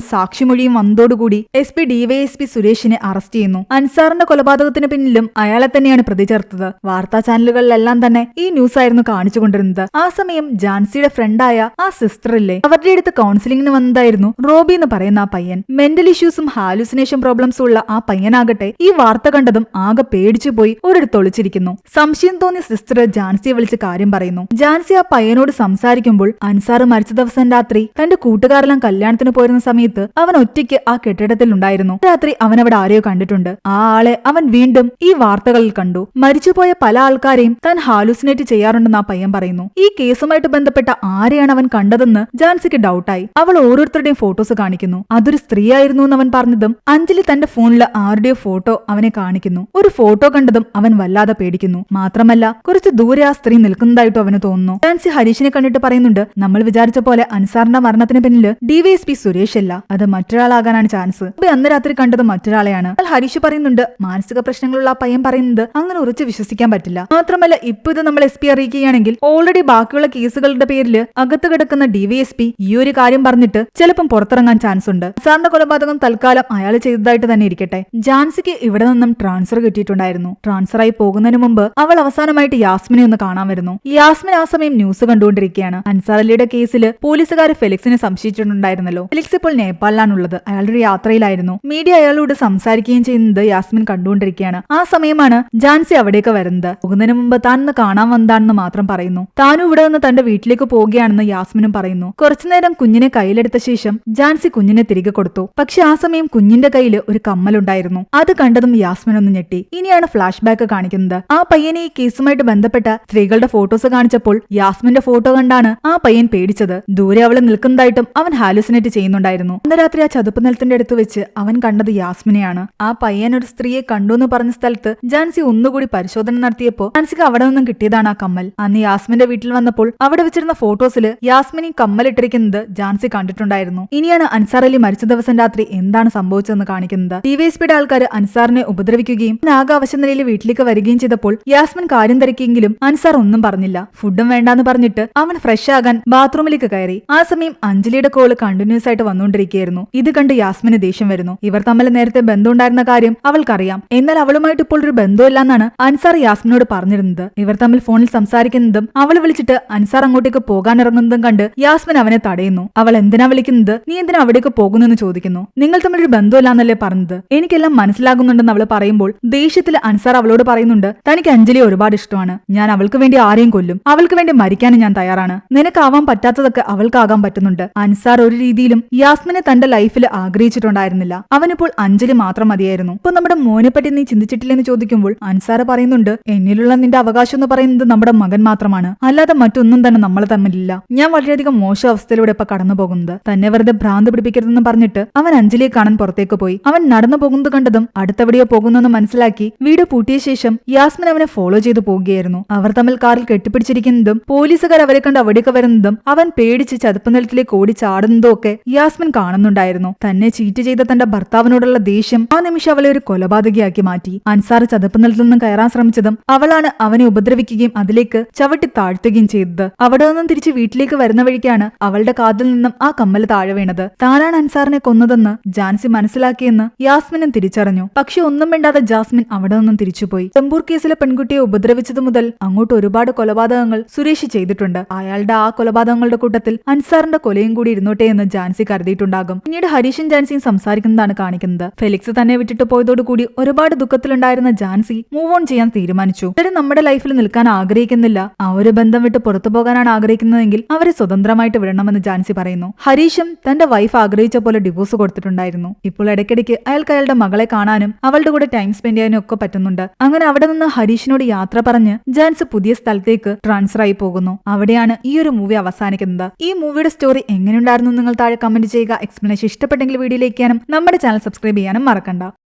സാക്ഷിമൊഴിയും വന്നതോടുകൂടി SP ഡിവൈഎസ്പി സുരേഷിനെ അറസ്റ്റ് ചെയ്യുന്നു. അൻസാറിന്റെ കൊലപാതകത്തിന് പിന്നിലും അയാളെ തന്നെയാണ് പ്രതി ചേർത്തത്. വാർത്താ ചാനലുകളിലെല്ലാം തന്നെ ഈ ന്യൂസ് ആയിരുന്നു കാണിച്ചുകൊണ്ടിരുന്നത്. ആ സമയം ജാൻസിയുടെ ഫ്രണ്ടായ ആ സിസ്റ്റർ ഇല്ലേ, അവരുടെ അടുത്ത് കൗൺസിലിംഗിന് വന്നതായിരുന്നു റോബി എന്ന് പറയുന്ന ആ പയ്യൻ. മെന്റൽ ഇഷ്യൂസും ഹാലുസിനേഷൻ പ്രോബ്ലംസും ഉള്ള ആ പയ്യനാകട്ടെ ഈ വാർത്ത കണ്ടതും ആകെ പേടിച്ചു പോയി ഒരിടത്ത് ഒളിച്ചിരിക്കുന്നു. സംശയം തോന്നിയ സിസ്റ്റർ ജാൻസിയെ വിളിച്ച് കാര്യം പറയുന്നു. ജാൻസി ആ പയ്യനോട് സംസാരിക്കുമ്പോൾ അൻസാർ മരിച്ച ദിവസം രാത്രി തന്റെ കൂട്ടുകാരെല്ലാം കല്യാണത്തിന് പോയിരുന്ന സമയത്ത് അവൻ ഒറ്റയ്ക്ക് ആ കെട്ടിടത്തിൽ ഉണ്ടായിരുന്നു. രാത്രി അവൻ അവിടെ ആരെയോ കണ്ടിട്ടുണ്ട്. ആ ആളെ അവൻ വീണ്ടും ഈ വാർത്തകളിൽ കണ്ടു. മരിച്ചുപോയ പല ആൾക്കാരെയും താൻ ഹാലുസിനേറ്റ് ചെയ്യാറുണ്ടെന്ന് ആ പയ്യൻ പറയുന്നു. ഈ കേസുമായിട്ട് ബന്ധപ്പെട്ട ആരെയാണ് അവൻ കണ്ടതെന്ന് ജാൻസിക്ക് ഡൗട്ടായി. അവൾ ഓരോരുത്തരുടെയും ഫോട്ടോസ് കാണിക്കുന്നു. അതൊരു സ്ത്രീയായിരുന്നു എന്ന് അവൻ പറഞ്ഞതും അഞ്ജലി തന്റെ ഫോണിലെ ആരുടെയോ ഫോട്ടോ അവനെ കാണിക്കുന്നു. ഒരു ഫോട്ടോ കണ്ടതും അവൻ വല്ലാതെ പേടിക്കുന്നു. മാത്രമല്ല കുറച്ച് ദൂരെ ആ സ്ത്രീ നിൽക്കുന്നതായിട്ടും അവന് തോന്നുന്നു. ജാൻസി ഹരീഷിനെ കണ്ടിട്ട് പറയുന്നുണ്ട്, നമ്മൾ വിചാരിച്ച പോലെ അൻസാറിന്റെ മരണത്തിന് പിന്നില് ഡിവൈഎസ്പി സുരേഷ് അല്ല, അത് മറ്റൊരാളാകാനാണ് ചാൻസ്. അന്ന് രാത്രി കണ്ടത് മറ്റൊരാളെയാണ്. ഹരീഷ് പറയുന്നുണ്ട്, മാനസിക പ്രശ്നങ്ങളുള്ള ആ പയ്യൻ പറയുന്നത് അങ്ങനെ ഉറച്ചു വിശ്വസിക്കാൻ പറ്റില്ല. മാത്രമല്ല ഇപ്പൊ ഇത് നമ്മൾ SP അറിയിക്കുകയാണെങ്കിൽ ഓൾറെഡി ബാക്കിയുള്ള കേസുകളുടെ പേരിൽ അകത്ത് കിടക്കുന്ന ഡിവൈഎസ്പി ഈ ഒരു കാര്യം പറഞ്ഞിട്ട് ചിലപ്പം പുറത്തിറങ്ങാൻ ചാൻസ് ഉണ്ട്. അൻസാറിന്റെ കൊലപാതകം തൽക്കാലം അയാൾ ചെയ്തതായിട്ട് തന്നെ ഇരിക്കട്ടെ. ജാൻസിക്ക് ഇവിടെ നിന്നും ട്രാൻസ്ഫർ കിട്ടിയിട്ടുണ്ടായിരുന്നു. ട്രാൻസ്ഫർ ആയി പോകുന്നതിന് മുമ്പ് അവൾ അവസാനമായിട്ട് യാസ്മിനെ ഒന്ന് കാണാൻ വരുന്നു. യാസ്മിൻ ആ സമയം ന്യൂസ് കണ്ടുകൊണ്ടിരിക്കുകയാണ്. അൻസാർ അലിയുടെ കേസിൽ പോലീസുകാർ ഫെലിക്സിനെ സംശയിച്ചിട്ടുണ്ടായിരുന്നല്ലോ. ഫെലിക്സ് ഇപ്പോൾ നേപ്പാളിലാണുള്ളത്. അയാളുടെ ഒരു യാത്രയിലായിരുന്നു. മീഡിയ അയാളോട് സംസാരിക്കുകയും ചെയ്യുന്നത് യാസ്മിൻ കണ്ടുകൊണ്ടിരിക്കുകയാണ്. ആ സമയമാണ് ജാൻസി അവിടേക്ക് വരുന്നത്. പോകുന്നതിന് മുമ്പ് താൻ ഒന്ന് കാണാൻ വന്നതാണെന്ന് മാത്രം പറയുന്നു. താനും ഇവിടെ നിന്ന് തന്റെ വീട്ടിലേക്ക് പോവുകയാണെന്ന് യാസ്മിനും പറയുന്നു. കുറച്ചുനേരം കുഞ്ഞിനെ കയ്യിലെടുത്ത ശേഷം ജാൻസി കുഞ്ഞിനെ തിരികെ കൊടുത്തു. പക്ഷെ ആ സമയം കുഞ്ഞിന്റെ കയ്യിൽ ഒരു കമ്മലുണ്ടായിരുന്നു. അത് കണ്ടതും യാസ്മിൻ ഒന്ന് ഞെട്ടി. ഇനിയാണ് ഫ്ലാഷ് ബാക്ക് കാണിക്കുന്നത്. ആ പയ്യനെ ഈ കേസുമായിട്ട് ബന്ധപ്പെട്ട സ്ത്രീകളുടെ ഫോട്ടോസ് കാണിച്ചപ്പോൾ യാസ്മിന്റെ ഫോട്ടോ കണ്ടാണ് ആ പയ്യൻ പേടിച്ചത്. ദൂരെ അവള് നിൽക്കുന്നതായിട്ടും അവൻ ഹാലുസിനേറ്റ് ചെയ്യുന്നുണ്ടായിരുന്നു. അന്ന് രാത്രി ആ ചതുപ്പ് നിലത്തിന്റെ അടുത്ത് വെച്ച് അവൻ കണ്ടത് യാസ്മിനെയാണ്. ആ പയ്യൻ ഒരു സ്ത്രീയെ കണ്ടു എന്ന് പറഞ്ഞ സ്ഥലത്ത് ജാൻസി ഒന്നുകൂടി പരിശോധന നടത്തിയപ്പോൾ ജാൻസിക്ക് അവിടെ നിന്നും കിട്ടിയതാണ് ആ കമ്മൽ. അന്ന് യാസ്മിന്റെ വീട്ടിൽ വന്നപ്പോൾ അവിടെ വെച്ചിരുന്ന ഫോട്ടോസിൽ യാസ്മിൻ ഈ കമ്മലിട്ടിരിക്കുന്നത് ജാൻസി കണ്ടിട്ടുണ്ടായിരുന്നു. ഇനിയാണ് അൻസാർ അലി മരിച്ച ദിവസം രാത്രി എന്താണ് സംഭവിച്ചതെന്ന് കാണിക്കുന്നത്. ഡിവൈഎസ്പിയുടെ ആൾക്കാർ അൻസാറിനെ ഉപദ്രവിക്കുകയും ആകെ അവശ നിലയിൽ വീട്ടിലേക്ക് വരികയും ചെയ്തപ്പോൾ യാസ്മിൻ കാര്യം തിരക്കിയെങ്കിലും അൻസാർ ഒന്നും പറഞ്ഞില്ല. ഫുഡും വേണ്ടാന്ന് പറഞ്ഞിട്ട് അവൻ ഫ്രഷ് ആകാൻ ബാത്റൂമിലേക്ക് കയറി. ആ സമയം അഞ്ജലിയുടെ കോള് കണ്ടിന്യൂസ് ആയിട്ട് വന്നുകൊണ്ടിരിക്കുകയായിരുന്നു. ഇത് കണ്ട് യാസ്മിന് ദേഷ്യം വരുന്നു. ഇവർ തമ്മിൽ നേരത്തെ ബന്ധമുണ്ടായിരുന്ന കാര്യം അവൾക്കറിയാം. എന്നാൽ അവളുമായിട്ട് ഇപ്പോൾ ഒരു ബന്ധമില്ലെന്നാണ് അൻസാർ യാസ്മിനോട് പറഞ്ഞിരുന്നത്. ഇവർ തമ്മിൽ ഫോണിൽ സംസാരിക്കുന്നതും അവൾ വിളിച്ചിട്ട് അൻസാർ അങ്ങോട്ടേക്ക് പോകാൻ ഇറങ്ങുന്നതും കണ്ട് യാസ്മിൻ അവനെ തടയുന്നു. അവൾ എന്തിനാ വിളിക്കുന്നത്, നീ എന്തിനാ അവിടേക്ക് പോകുന്നെന്ന് ചോദിക്കുന്നു. നിങ്ങൾ തമ്മിലൊരു ബന്ധമില്ലാന്നല്ലേ പറഞ്ഞത്, എനിക്കെല്ലാം മനസ്സിലാകുന്നുണ്ടെന്ന് അവൾ പറയുമ്പോൾ ദേഷ്യത്തിൽ അൻസാർ അവളോട് പറയുന്നുണ്ട്, തനിക്ക് അഞ്ജലിയെ ഒരുപാട് ഇഷ്ടമാണ്. ഞാൻ അവൾക്ക് വേണ്ടി ആരെയും കൊല്ലും, അവൾക്ക് വേണ്ടി മരിക്കാനും ഞാൻ തയ്യാറാണ്. നിനക്കാവാൻ പറ്റാത്തതൊക്കെ അവൾക്കാകാൻ പറ്റുന്നുണ്ട്. അൻസാർ ഒരു രീതിയിലും യാസ്മിനെ തന്റെ ലൈഫിൽ ആഗ്രഹിച്ചിട്ടുണ്ടായിരുന്നില്ല. അവനിപ്പോൾ അഞ്ജലി മാത്രം മതിയായിരുന്നു. ഇപ്പൊ നമ്മുടെ മോനെ പറ്റി നീ ചിന്തിച്ചിട്ടില്ലെന്ന് ചോദിക്കുമ്പോൾ അൻസാർ പറയുന്നുണ്ട്, എന്നിലുള്ള നിന്റെ അവകാശം എന്ന് പറയുന്നത് നമ്മുടെ മകൻ മാത്രമാണ്, അല്ലാതെ മറ്റൊന്നും തന്നെ നമ്മൾ തമ്മിലില്ല. ഞാൻ വളരെയധികം മോശം അവസ്ഥയിലൂടെ ഇപ്പൊ കടന്നു പോകുന്നത്, തന്നെ വെറുതെ ഭ്രാന്ത് പിടിപ്പിക്കരുതെന്ന് പറഞ്ഞിട്ട് അവൻ അഞ്ജലിയെ കാണാൻ പുറത്തേക്ക് പോയി. അവൻ നടന്നു പോകുന്നത് കണ്ടതും അടുത്തെവിടെയോ പോകുന്നെന്ന് മനസ്സിലാക്കി വീട് പൂട്ടിയ ശേഷം യാസ്മിൻ അവനെ ഫോളോ ചെയ്തു പോവുകയായിരുന്നു. അവർ തമ്മിൽ കാറിൽ കെട്ടിപ്പിടിച്ചിരിക്കുന്നതും പോലീസുകാർ അവരെ കണ്ട് അവിടേക്ക് വരുന്നതും അവൻ പേടിച്ച് ചതുപ്പ് നിലത്തിലേക്ക് ഓടി ചാടുന്നതും ഒക്കെ യാസ്മിൻ കാണുന്നുണ്ടായിരുന്നു. തന്നെ ചീറ്റ് ചെയ്ത തന്റെ ഭർത്താവിനോടുള്ള ദേഷ്യം ആ നിമിഷം അവളെ ഒരു കൊലപാതകയാക്കി മാറ്റി. അൻസാർ ചതുപ്പ് നിലത്തിൽ നിന്നും കയറാൻ ശ്രമിച്ചതും അവളാണ് അവനെ ഉപദ്രവിക്കുകയും അതിലേക്ക് ചവിട്ടി താഴ്ത്തുകയും ചെയ്തത്. അവിടെ നിന്നും തിരിച്ച് വീട്ടിലേക്ക് വരുന്ന വഴിക്കാണ് അവളുടെ കാതിൽ നിന്നും ആ കമ്മൽ താഴെ വീണത്. താനാണ് അൻസാറിനെ കൊന്നതെന്ന് ജാൻസി മനസ്സിലാക്കിയെന്ന് യാസ്മിനും തിരിച്ചറിഞ്ഞു. പക്ഷെ ഒന്നും വേണ്ടാതെ ജാസ്മിൻ അവിടെ നിന്നും തിരിച്ചുപോയി. ടെമ്പൂർ കേസിലെ പെൺകുട്ടിയെ ഉപദ്രവിച്ചതു മുതൽ അങ്ങോട്ട് ഒരുപാട് കൊലപാതകങ്ങൾ സുരേഷ് ചെയ്തിട്ടുണ്ട്. അയാളുടെ ആ കൊലപാതകങ്ങളുടെ കൂട്ടത്തിൽ അൻസാറിന്റെ കൊലയും കൂടി ഇരുന്നോട്ടെ എന്ന് ജാൻസി കരുതിയിട്ടുണ്ടാകും. പിന്നീട് ഹരീഷും ജാൻസിയും സംസാരിക്കുന്നതാണ് കാണിക്കുന്നത്. ഫെലിക്സ് തന്നെ വിട്ടിട്ട് പോയതോടുകൂടി ഒരുപാട് ദുഃഖത്തിലുണ്ടായിരുന്ന ജാൻസി മൂവ് ഓൺ ചെയ്യാൻ തീരുമാനിച്ചു. അവര് നമ്മുടെ ലൈഫിൽ നിൽക്കാൻ ആഗ്രഹിക്കുന്നില്ല, ആ ഒരു ബന്ധം വിട്ട് പുറത്തു പോകാനാണ് ആഗ്രഹിക്കുന്നതെങ്കിൽ അവരെ സ്വതന്ത്രമായിട്ട് വിടണമെന്ന് ജാൻസി പറയുന്നു. ഹരീഷും തന്റെ വൈഫ് ആഗ്രഹിച്ച പോലെ ഡിവോഴ്സ് കൊടുത്തിട്ടുണ്ടായിരുന്നു. ഇപ്പോൾ ഇടയ്ക്കിടയ്ക്ക് അയാൾക്ക് അയാളുടെ മകളെ കാണാനും അവളുടെ കൂടെ ടൈം സ്പെൻഡ് ചെയ്യാനും ഒക്കെ പറ്റുന്നുണ്ട്. അങ്ങനെ അവിടെ നിന്ന് ഹരീഷിനോട് യാത്ര പറഞ്ഞ് ജാൻസി പുതിയ സ്ഥലത്തേക്ക് ട്രാൻസ്ഫർ ആയി പോകുന്നു. അവിടെയാണ് ഈ ഒരു മൂവി അവസാനിക്കുന്നത്. ഈ മൂവിയുടെ സ്റ്റോറി എങ്ങനെയുണ്ടായിരുന്നു നിങ്ങൾ താഴെ കമന്റ് ചെയ്യുക. എക്സ്പ്ലനേഷൻ ഇഷ്ടപ്പെട്ടെങ്കിൽ വീഡിയോ ലൈക്ക് ചെയ്യാനും നമ്മുടെ ചാനൽ സബ്സ്ക്രൈബ് ചെയ്യാനും മറക്കണ്ട.